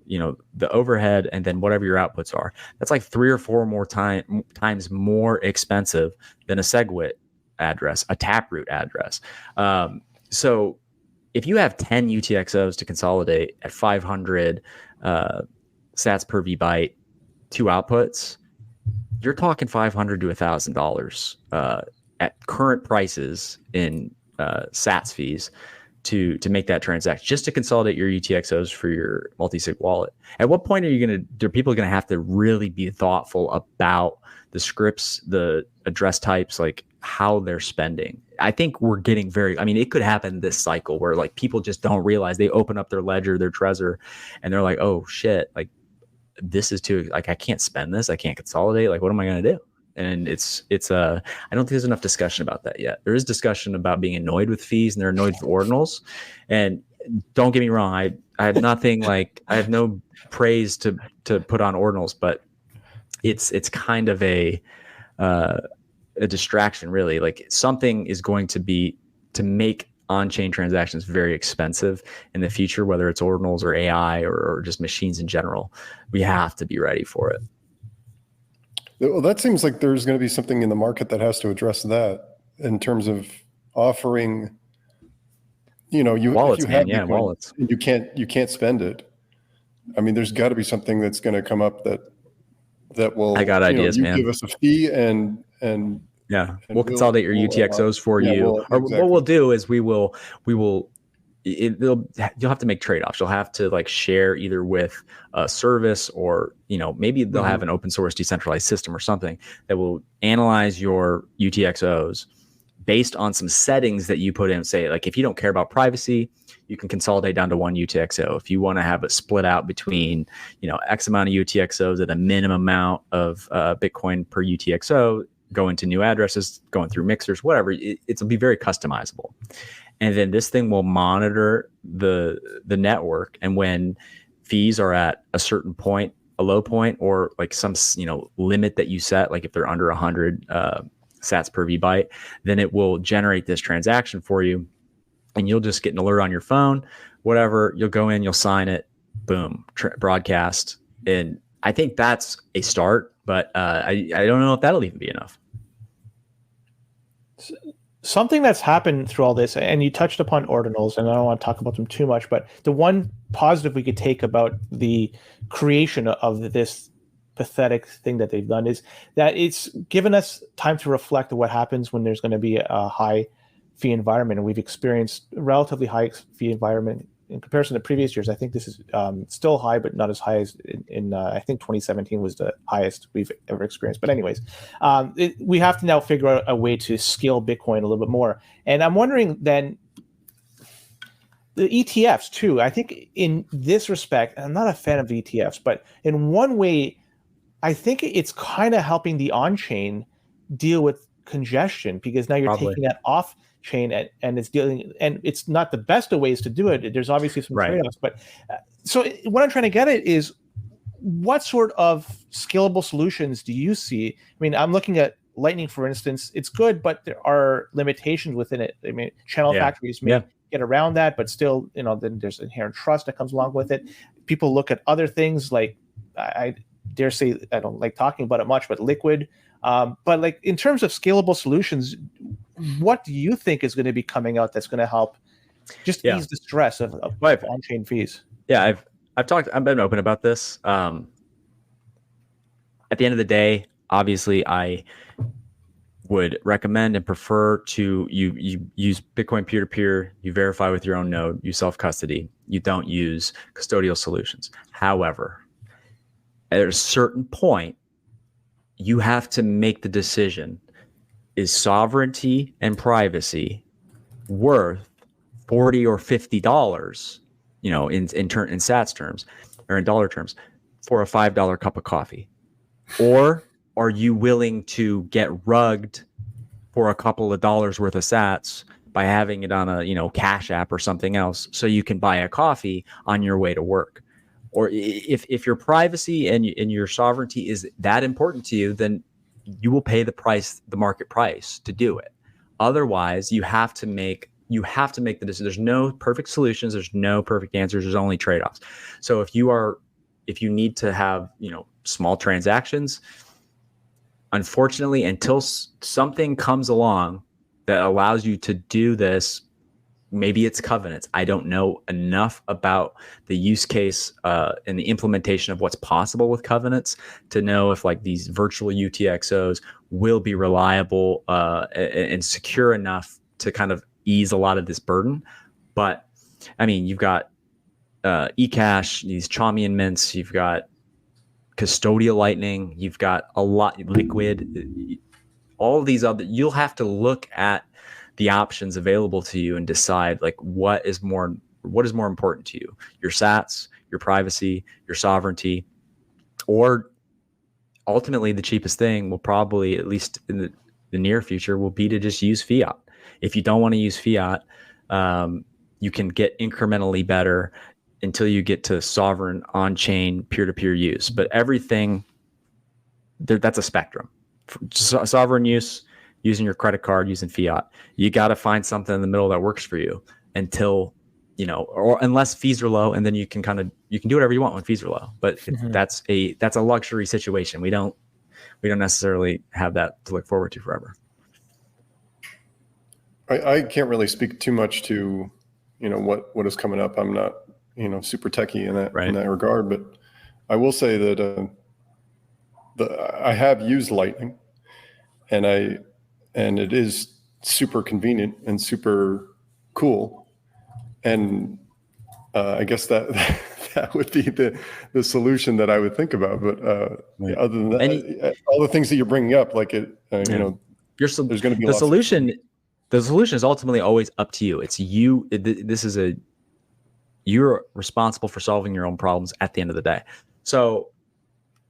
the overhead, and then whatever your outputs are. That's like 3 or 4 more times more expensive than a SegWit address, a Taproot address. So if you have 10 UTXOs to consolidate at 500 sats per vbyte, 2 outputs, you're talking $500 to $1,000 at current prices in sats fees to make that transaction, just to consolidate your UTXOs for your multi-sig wallet. At what point are people going to have to really be thoughtful about the scripts, the address types, like how they're spending? I think we're getting it could happen this cycle where like people just don't realize, they open up their ledger, their Trezor, and they're like, oh shit, like this is too, like, I can't spend this. I can't consolidate. Like, what am I going to do? And I don't think there's enough discussion about that yet. There is discussion about being annoyed with fees, and they're annoyed with ordinals. And don't get me wrong, I have nothing like, I have no praise to put on ordinals, but it's kind of a distraction, really. Like, something is going to be to make on-chain transactions very expensive in the future, whether it's ordinals or AI or just machines in general. We have to be ready for it. Well, that seems like there's going to be something in the market that has to address that in terms of offering, wallets, if you have Bitcoin, wallets, and you can't spend it. I mean, there's got to be something that's going to come up that will. I got ideas, man. Give us a fee and yeah, we'll consolidate your UTXOs for you. Exactly. What we'll do is you'll have to make trade-offs. You'll have to like share either with a service, or maybe they'll have an open source decentralized system or something that will analyze your UTXOs based on some settings that you put in. Say, like, if you don't care about privacy, you can consolidate down to 1 UTXO. If you want to have it split out between X amount of UTXOs at a minimum amount of Bitcoin per UTXO, go into new addresses, going through mixers, whatever, it'll be very customizable. And then this thing will monitor the network. And when fees are at a certain point, a low point, or like some limit that you set, like if they're under 100 sats per vbyte, then it will generate this transaction for you, and you'll just get an alert on your phone, whatever. You'll go in, you'll sign it, boom, broadcast. And I think that's a start, but I don't know if that'll even be enough. Something that's happened through all this, and you touched upon ordinals, and I don't want to talk about them too much, but the one positive we could take about the creation of this pathetic thing that they've done is that it's given us time to reflect on what happens when there's going to be a high fee environment. And we've experienced a relatively high fee environment in comparison to previous years. I think this is still high, but not as high as in I think 2017 was the highest we've ever experienced. But anyways, we have to now figure out a way to scale Bitcoin a little bit more. And I'm wondering then, the ETFs too. I think in this respect, I'm not a fan of ETFs, but in one way, I think it's kind of helping the on-chain deal with congestion, because now you're taking that off chain and it's dealing, and it's not the best of ways to do it. There's obviously some trade-offs, but so what I'm trying to get at is, what sort of scalable solutions do you see? I mean, I'm looking at Lightning, for instance. It's good, but there are limitations within it. I mean, channel factories may get around that, but still, then there's inherent trust that comes along with it. People look at other things like, I dare say, I don't like talking about it much, but Liquid. But like, in terms of scalable solutions, what do you think is going to be coming out that's going to help just ease the stress of on-chain fees? Yeah, I've been open about this. At the end of the day, obviously, I would recommend and prefer to you use Bitcoin peer-to-peer. You verify with your own node. You self-custody. You don't use custodial solutions. However, at a certain point, you have to make the decision: is sovereignty and privacy worth $40 or $50, in sats terms or in dollar terms, for a $5 cup of coffee? Or are you willing to get rugged for a couple of dollars worth of sats by having it on a Cash App or something else, so you can buy a coffee on your way to work. Or if your privacy and your sovereignty is that important to you, then you will pay the market price to do it. Otherwise, you have to make the decision. There's no perfect solutions. There's no perfect answers. There's only trade-offs. So if you need to have, small transactions, unfortunately, until something comes along that allows you to do this, maybe it's covenants. I don't know enough about the use case and the implementation of what's possible with covenants to know if like these virtual UTXOs will be reliable and secure enough to kind of ease a lot of this burden. But I mean, you've got eCash, these Chaumian mints, you've got custodial Lightning, you've got a lot Liquid, all of these other. You'll have to look at the options available to you and decide like what is more important to you: your sats, your privacy, your sovereignty, or ultimately the cheapest thing will probably, at least in the near future, will be to just use fiat. If you don't want to use fiat, you can get incrementally better until you get to sovereign on-chain peer-to-peer use. But everything that's a spectrum. Sovereign use, using your credit card, using fiat, you got to find something in the middle that works for you until, or unless fees are low, and then you can do whatever you want when fees are low. But that's a luxury situation. We don't necessarily have that to look forward to forever. I can't really speak too much to, what is coming up. I'm not, super techie in that regard, but I will say that I have used Lightning, and it is super convenient and super cool. And I guess that would be the solution that I would think about. But other than that, all the things that you're bringing up, like there's going to be the solution. The solution is ultimately always up to you. It's you. You're responsible for solving your own problems at the end of the day. So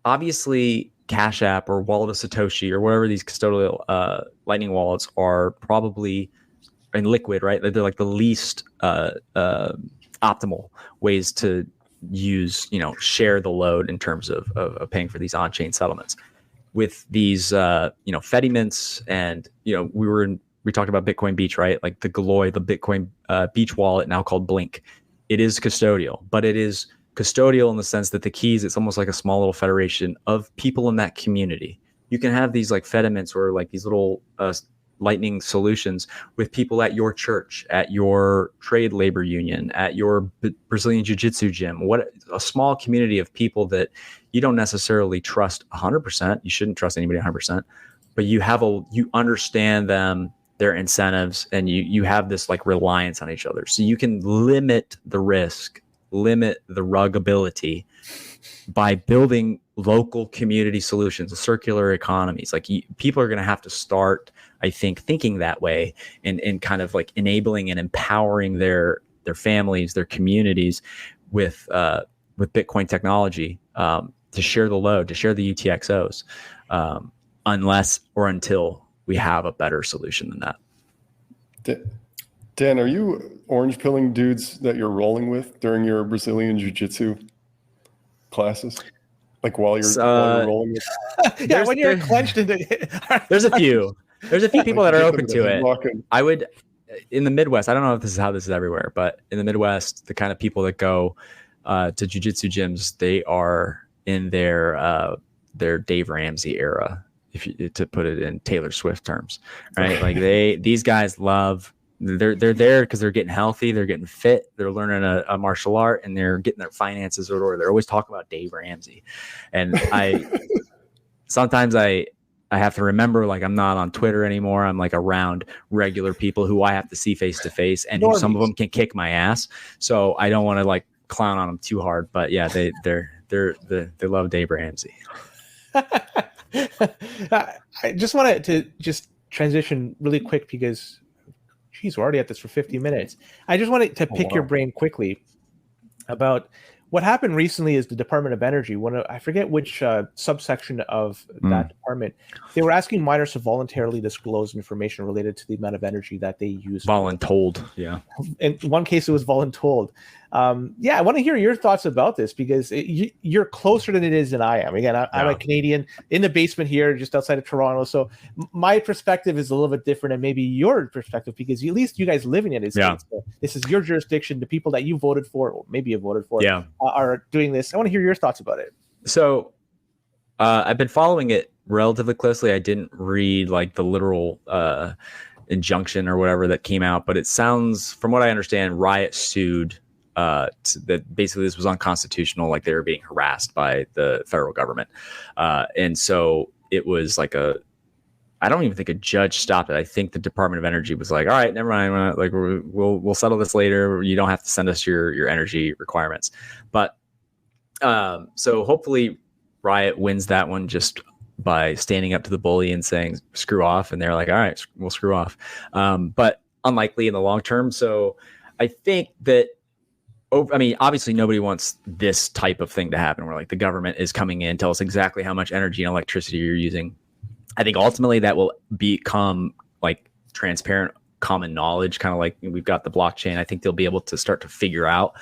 obviously, Cash App or Wallet of Satoshi or whatever these custodial Lightning wallets are probably in Liquid, right? They're like the least optimal ways to use, share the load in terms of paying for these on-chain settlements. With these, Fedi mints, and we talked about Bitcoin Beach, right? Like the Galoy, the Bitcoin Beach wallet, now called Blink. It is custodial, but it is custodial in the sense that the keys, it's almost like a small little federation of people in that community. You can have these like Fedimints or like these little Lightning solutions with people at your church, at your trade labor union, at your Brazilian Jiu-Jitsu gym, a small community of people that you don't necessarily trust 100%. You shouldn't trust anybody 100%, but you understand them, their incentives, and you have this like reliance on each other. So you can limit the risk, limit the ruggability by building local community solutions, circular economies. Like people are going to have to start, I think, thinking that way and kind of like enabling and empowering their families, their communities with Bitcoin technology to share the load, to share the UTXOs, unless or until we have a better solution than that. Dan, are you orange pilling dudes that you're rolling with during your Brazilian Jiu-Jitsu classes? Like while you're rolling with? Yeah, when you're clenched into There's a few people that are open to it. I would, in the Midwest, I don't know if this is how this is everywhere, but in the Midwest, the kind of people that go to jiu-jitsu gyms, they are in their Dave Ramsey era, to put it in Taylor Swift terms, right? Like these guys they're there because they're getting healthy, they're getting fit, they're learning a martial art, and they're getting their finances in order. They're always talking about Dave Ramsey, and sometimes I have to remember, like, I'm not on Twitter anymore. I'm like around regular people who I have to see face to face, and who some of them can kick my ass. So I don't want to like clown on them too hard, but yeah, they love Dave Ramsey. I just wanted to just transition really quick because, geez, we're already at this for 50 minutes. I just wanted to pick your brain quickly about what happened recently is the Department of Energy, I forget which subsection of that department, they were asking miners to voluntarily disclose information related to the amount of energy that they use. Voluntold, yeah. In one case, it was voluntold. I want to hear your thoughts about this, because you're closer than it is than I am. Again, I'm a Canadian in the basement here, just outside of Toronto. So my perspective is a little bit different, and maybe your perspective, because at least you guys live in it. So this is your jurisdiction. The people that you voted for, or maybe you voted for, are doing this. I want to hear your thoughts about it. So I've been following it relatively closely. I didn't read like the literal injunction or whatever that came out, but it sounds, from what I understand, Riot sued that basically this was unconstitutional, like they were being harassed by the federal government. And so it was like I don't even think a judge stopped it. I think the Department of Energy was like, all right, never mind. Like we'll settle this later. You don't have to send us your energy requirements. But so hopefully Riot wins that one just by standing up to the bully and saying, screw off. And they're like, all right, we'll screw off. But unlikely in the long term. So I think that, obviously nobody wants this type of thing to happen where like the government is coming in, tell us exactly how much energy and electricity you're using. I think ultimately that will become like transparent, common knowledge, kind of like we've got the blockchain. I think they'll be able to start to figure out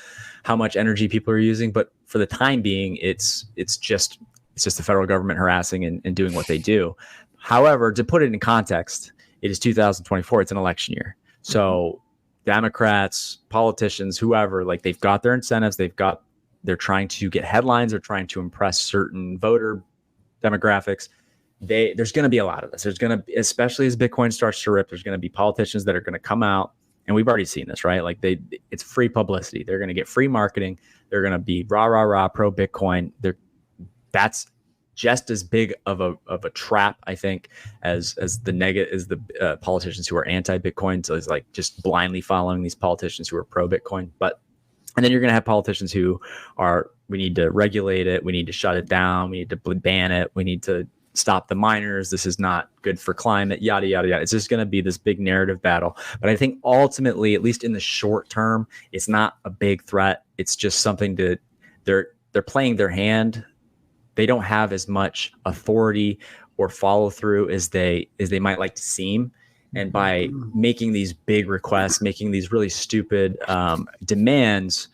how much energy people are using. But for the time being, it's just the federal government harassing and doing what they do. However, to put it in context, it is 2024. It's an election year. So Democrats, politicians, whoever, like they've got their incentives. They're trying to get headlines. They're trying to impress certain voter demographics. There's going to be a lot of this. There's going to, especially as Bitcoin starts to rip, there's going to be politicians that are going to come out, and we've already seen this, right? Like it's free publicity. They're going to get free marketing. They're going to be rah pro Bitcoin. That's just as big of a trap, I think, as the politicians who are anti-Bitcoin. So it's like just blindly following these politicians who are pro Bitcoin. And then you're going to have politicians who are, we need to regulate it. We need to shut it down. We need to ban it. We need to stop the miners. This is not good for climate, yada, yada, yada. It's just going to be this big narrative battle. But I think ultimately, at least in the short term, it's not a big threat. It's just something they're playing their hand. They don't have as much authority or follow through as they might like to seem. And by making these big requests, making these really stupid demands,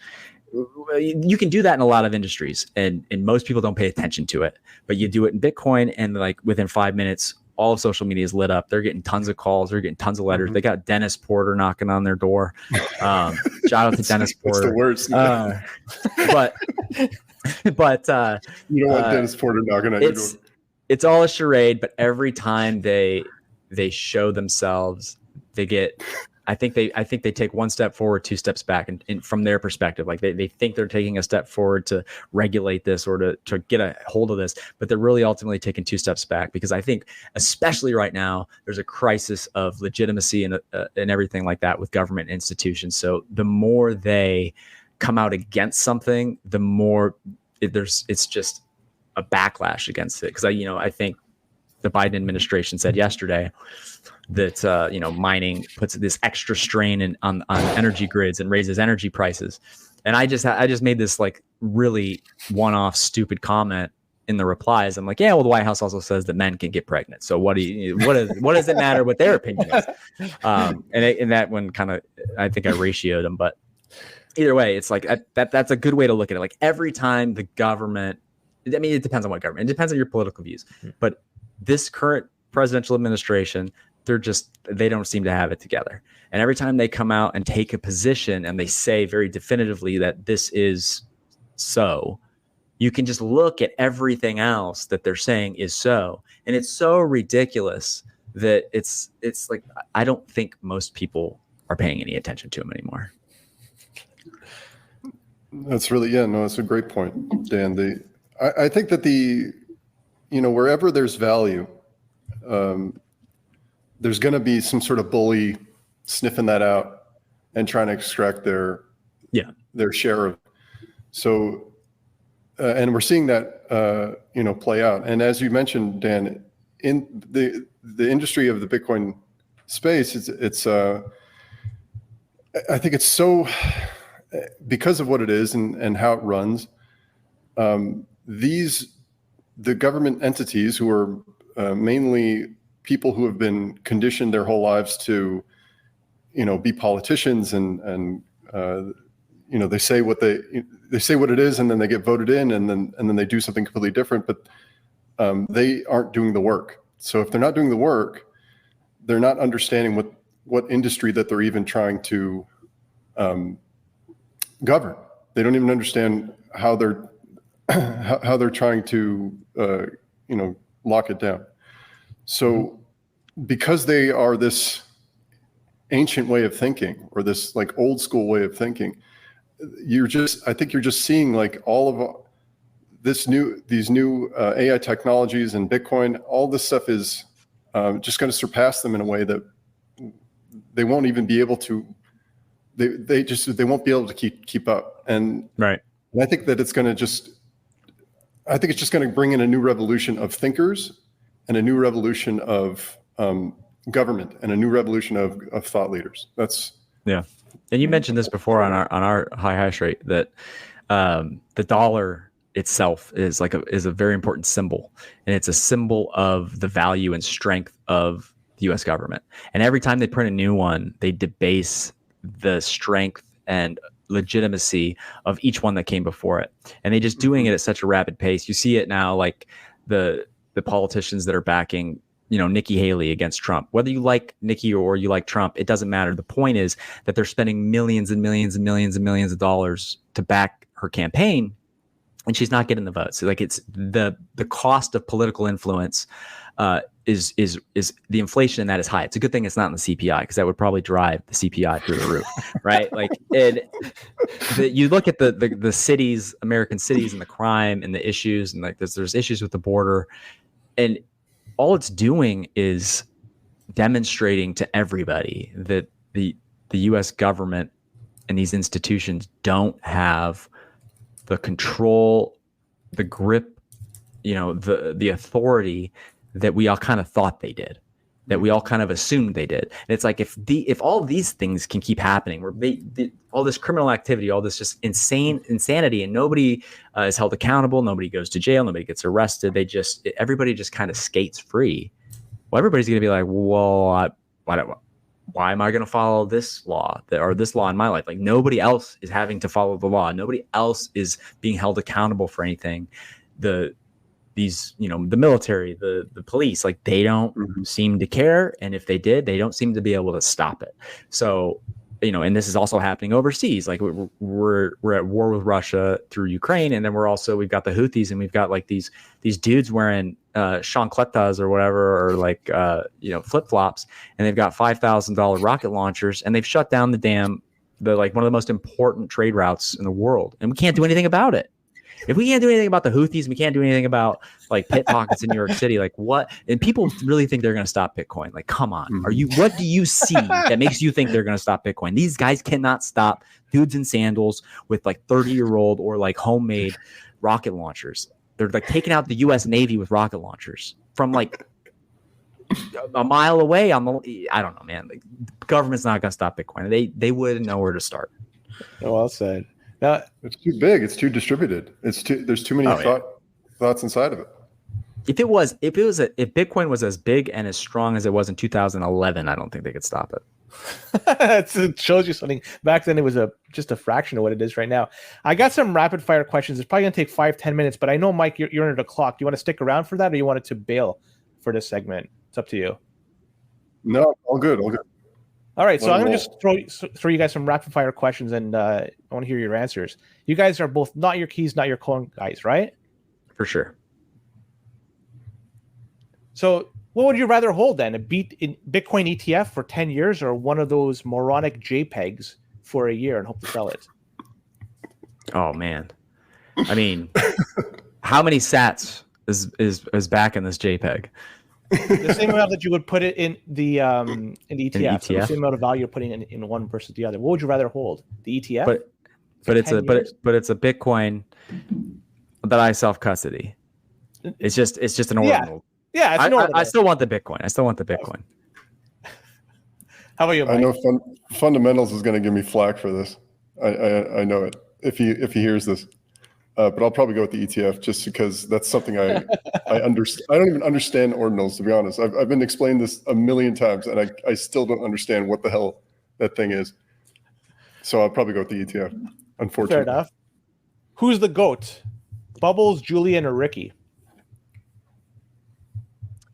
you can do that in a lot of industries, and most people don't pay attention to it. But you do it in Bitcoin, and like within 5 minutes, all of social media is lit up. They're getting tons of calls. They're getting tons of letters. They got Dennis Porter knocking on their door. Shout out to Dennis Porter. It's the worst. But you don't want Dennis Porter knocking on your door. It's all a charade. But every time they show themselves, they get. I think they take one step forward, two steps back, and from their perspective, like they think they're taking a step forward to regulate this or to get a hold of this, but they're really ultimately taking two steps back, because I think, especially right now, there's a crisis of legitimacy and everything like that with government institutions. So the more they come out against something, the more it's just a backlash against it. Because I think the Biden administration said yesterday that mining puts this extra strain on energy grids and raises energy prices. And I just made this like really one-off stupid comment in the replies. I'm like, yeah, well, the White House also says that men can get pregnant. So what does it matter what their opinion is? And that one kind of, I think I ratioed them, but either way, it's like that's a good way to look at it. Like every time the government, I mean, it depends on what government, it depends on your political views, but this current presidential administration, they don't seem to have it together. And every time they come out and take a position and they say very definitively that this is so, you can just look at everything else that they're saying is so. And it's so ridiculous that it's like, I don't think most people are paying any attention to them anymore. That's really, that's a great point, Dan. I think that wherever there's value, there's going to be some sort of bully sniffing that out and trying to extract their share of it. So, and we're seeing that, play out. And as you mentioned, Dan, in the industry of the Bitcoin space, I think it's so because of what it is and how it runs, the government entities who are mainly people who have been conditioned their whole lives to, be politicians and they say what it is, and then they get voted in, and then they do something completely different, but they aren't doing the work. So if they're not doing the work, they're not understanding what industry that they're even trying to govern. They don't even understand how they're trying to lock it down. So because they are this ancient way of thinking, or this like old school way of thinking, I think you're just seeing like all of these new AI technologies and Bitcoin, all this stuff is just going to surpass them in a way that they won't even be able to. They won't be able to keep up. And right. And I think that it's just going to bring in a new revolution of thinkers, and a new revolution of government, and a new revolution of thought leaders. Yeah. And you mentioned this before on our high hash rate, that the dollar itself is a very important symbol, and it's a symbol of the value and strength of the U.S. government. And every time they print a new one, they debase the strength and legitimacy of each one that came before it. And they just doing it at such a rapid pace. You see it now, like the politicians that are backing, Nikki Haley against Trump. Whether you like Nikki or you like Trump, it doesn't matter. The point is that they're spending millions and millions and millions and millions of dollars to back her campaign, and she's not getting the votes. So, like, it's the cost of political influence is the inflation in that is high. It's a good thing it's not in the CPI, because that would probably drive the CPI through the roof, right? Like, you look at the cities, American cities, and the crime and the issues, and like there's issues with the border, and all it's doing is demonstrating to everybody that the U.S. government and these institutions don't have the control, the grip, the authority that we all kind of thought they did, that we all kind of assumed they did. And it's like, if all of these things can keep happening, where all this criminal activity, all this just insanity, and nobody is held accountable, nobody goes to jail, nobody gets arrested, everybody just kind of skates free. Well, everybody's going to be like, well, why am I going to follow this law or this law in my life? Like, nobody else is having to follow the law. Nobody else is being held accountable for anything. The military, the police, like, they don't seem to care. And if they did, they don't seem to be able to stop it. So, and this is also happening overseas. Like, we're at war with Russia through Ukraine. And then we've got the Houthis, and we've got like these dudes wearing chancletas or whatever, or like, flip-flops. And they've got $5,000 rocket launchers, and they've shut down one of the most important trade routes in the world. And we can't do anything about it. If we can't do anything about the Houthis, we can't do anything about like pickpockets in New York City. Like, what? And people really think they're going to stop Bitcoin. Like, come on. What do you see that makes you think they're going to stop Bitcoin? These guys cannot stop dudes in sandals with like 30-year-old or like homemade rocket launchers. They're like taking out the U.S. Navy with rocket launchers from like a mile away. I don't know, man. Like, the government's not going to stop Bitcoin. They wouldn't know where to start. Well said. It's too big. It's too distributed. There's too many thoughts inside of it. If Bitcoin was as big and as strong as it was in 2011, I don't think they could stop it. It shows you something. Back then, it was just a fraction of what it is right now. I got some rapid fire questions. It's probably going to take 5-10 minutes, but I know, Mike, you're under the clock. Do you want to stick around for that, or you want it to bail for this segment? It's up to you. No, all good. All right, so I'm going to just throw you guys some rapid fire questions, and I want to hear your answers. You guys are both not your keys, not your coin guys, right? For sure. So what would you rather hold then? A Bitcoin ETF for 10 years, or one of those moronic JPEGs for a year and hope to sell it? Oh, man. I mean, how many sats is back in this JPEG? The same amount that you would put it in the ETF. So the same amount of value you're putting in one versus the other. What would you rather hold? The ETF? But it's a Bitcoin that I self custody. It's just an ordinal. Yeah, it's an ordinal. I still want the Bitcoin. How about you, Mike? I know fundamentals is going to give me flack for this. I know it if he hears this. But I'll probably go with the ETF just because that's something I understand. I don't even understand ordinals, to be honest. I've been explained this a million times, and I still don't understand what the hell that thing is. So I'll probably go with the ETF, unfortunately. Fair enough. Who's the GOAT? Bubbles, Julian, or Ricky?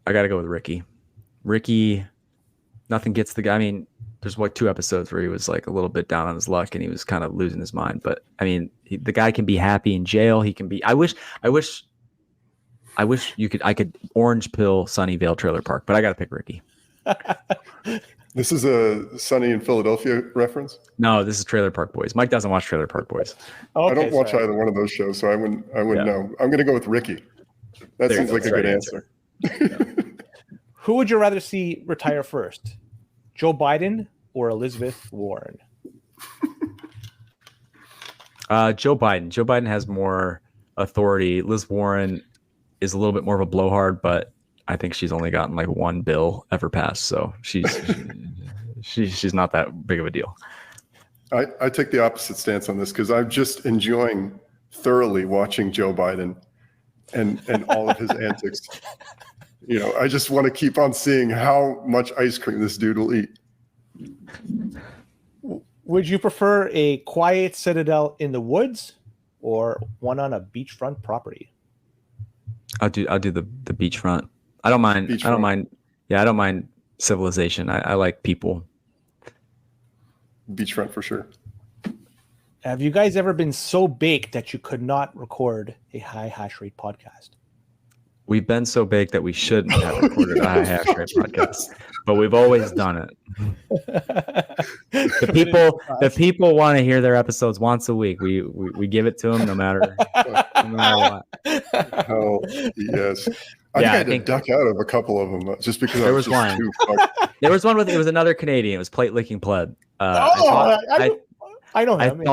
I got to go with Ricky. Ricky, nothing gets the guy. I mean, there's 2 episodes where he was like a little bit down on his luck and he was kind of losing his mind. But I mean, the guy can be happy in jail. He can be. I wish I could orange pill Sunnyvale Trailer Park, but I got to pick Ricky. This is a Sunny in Philadelphia reference? No, this is Trailer Park Boys. Mike doesn't watch Trailer Park Boys. Okay, I don't watch either one of those shows, so I wouldn't know. I'm going to go with Ricky. That seems like a good answer. Who would you rather see retire first? Joe Biden or Elizabeth Warren? Joe Biden. Joe Biden has more authority. Liz Warren is a little bit more of a blowhard, but I think she's only gotten like 1 bill ever passed, so she's not that big of a deal. I take the opposite stance on this because I'm just enjoying thoroughly watching Joe Biden and all of his antics. You know, I just want to keep on seeing how much ice cream this dude will eat. Would you prefer a quiet citadel in the woods or one on a beachfront property? I'll do the beachfront. I don't mind. Beachfront. I don't mind. Yeah, I don't mind civilization. I like people. Beachfront for sure. Have you guys ever been so baked that you could not record a high hash rate podcast? We've been so big that we shouldn't have recorded a high hash rate podcast, but we've always done it. The people want to hear their episodes once a week. We give it to them no matter what. Oh yes. I think I had to duck out of a couple of them just because there was one. There was one it was another Canadian. It was Plate Licking Pleb. I know him. I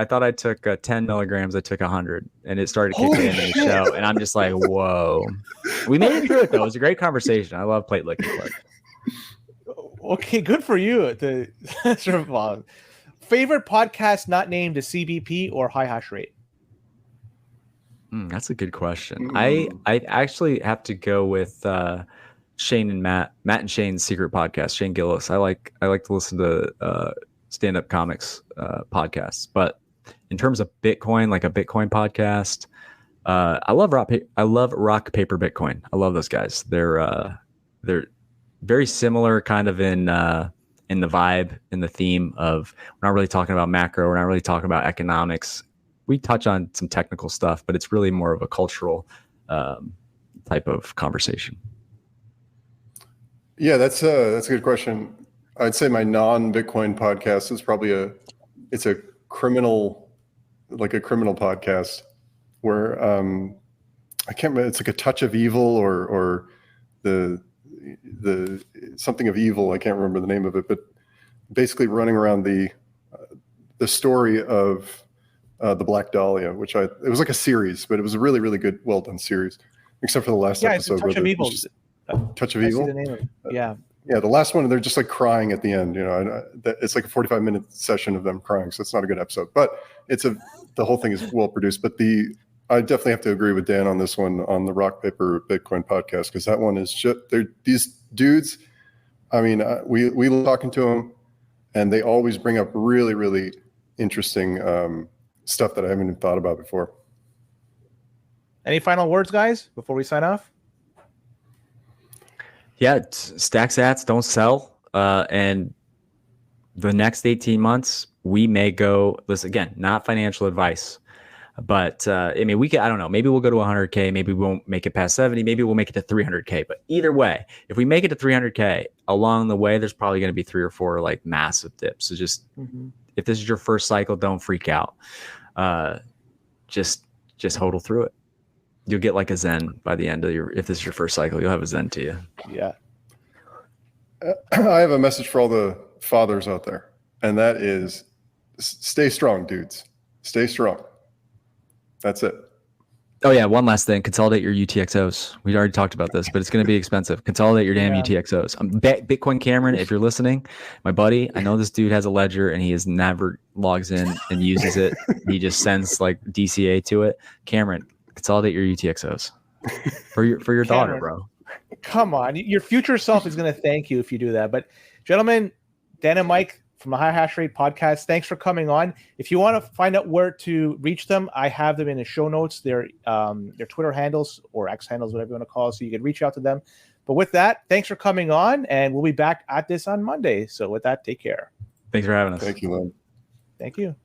thought I took 10 milligrams. I took 100, and it started kicking in the show. And I'm just like, whoa. We made it through it though. It was a great conversation. I love Plate Licking Pleb. Okay, good for you. Favorite podcast not named a CBP or high hash rate? That's a good question. I actually have to go with Shane and Matt and Shane's secret podcast. Shane Gillis. I like to listen to stand-up comics podcasts. But in terms of Bitcoin, like a Bitcoin podcast, I love Rock Paper Bitcoin. I love those guys. They're very similar, kind of in the vibe, in the theme of we're not really talking about macro. We're not really talking about economics. We touch on some technical stuff, but it's really more of a cultural type of conversation. Yeah, that's a good question. I'd say my non-Bitcoin podcast is probably a criminal podcast where I can't remember. It's like a touch of evil or the something of evil. I can't remember the name of it, but basically running around the story of the Black Dahlia, it was like a series, but it was a really, really good, well done series, except for the last episode. Touch of Evil. Touch of Evil. The name of it. Yeah. Yeah, the last one, they're just like crying at the end. You know, it's like a 45-minute session of them crying, so it's not a good episode. But the whole thing is well produced. But I definitely have to agree with Dan on this one on the Rock Paper Bitcoin podcast because that one is just these dudes. I mean, we love talking to them, and they always bring up really, really interesting stuff that I haven't even thought about before. Any final words, guys, before we sign off? Yeah, stack sats, don't sell. And the next 18 months, we may go, listen, again, not financial advice, but I mean, I don't know, maybe we'll go to 100K, maybe we won't make it past 70, maybe we'll make it to 300K. But either way, if we make it to 300K, along the way, there's probably going to be 3 or 4 like massive dips. So just, if this is your first cycle, don't freak out. Just hodl through it. You'll get like a Zen by the end of if this is your first cycle, you'll have a Zen to you. Yeah. I have a message for all the fathers out there, and that is stay strong, dudes. Stay strong. That's it. Oh yeah, one last thing. Consolidate your UTXOs. We already talked about this, but it's going to be expensive. Consolidate your damn UTXOs. Bitcoin Cameron, if you're listening, my buddy, I know this dude has a ledger and he has never logs in and uses it. He just sends like DCA to it. Cameron, consolidate your UTXOs for your daughter, bro. Come on, your future self is going to thank you if you do that. But gentlemen, Dan and Mike from the High Hash Rate podcast, thanks for coming on. If you want to find out where to reach them, I have them in the show notes. Their Twitter handles or X handles, whatever you want to call it, so you can reach out to them. But with that, thanks for coming on, and we'll be back at this on Monday. So with that, take care. Thanks for having us. Thank you, Lynn. Thank you.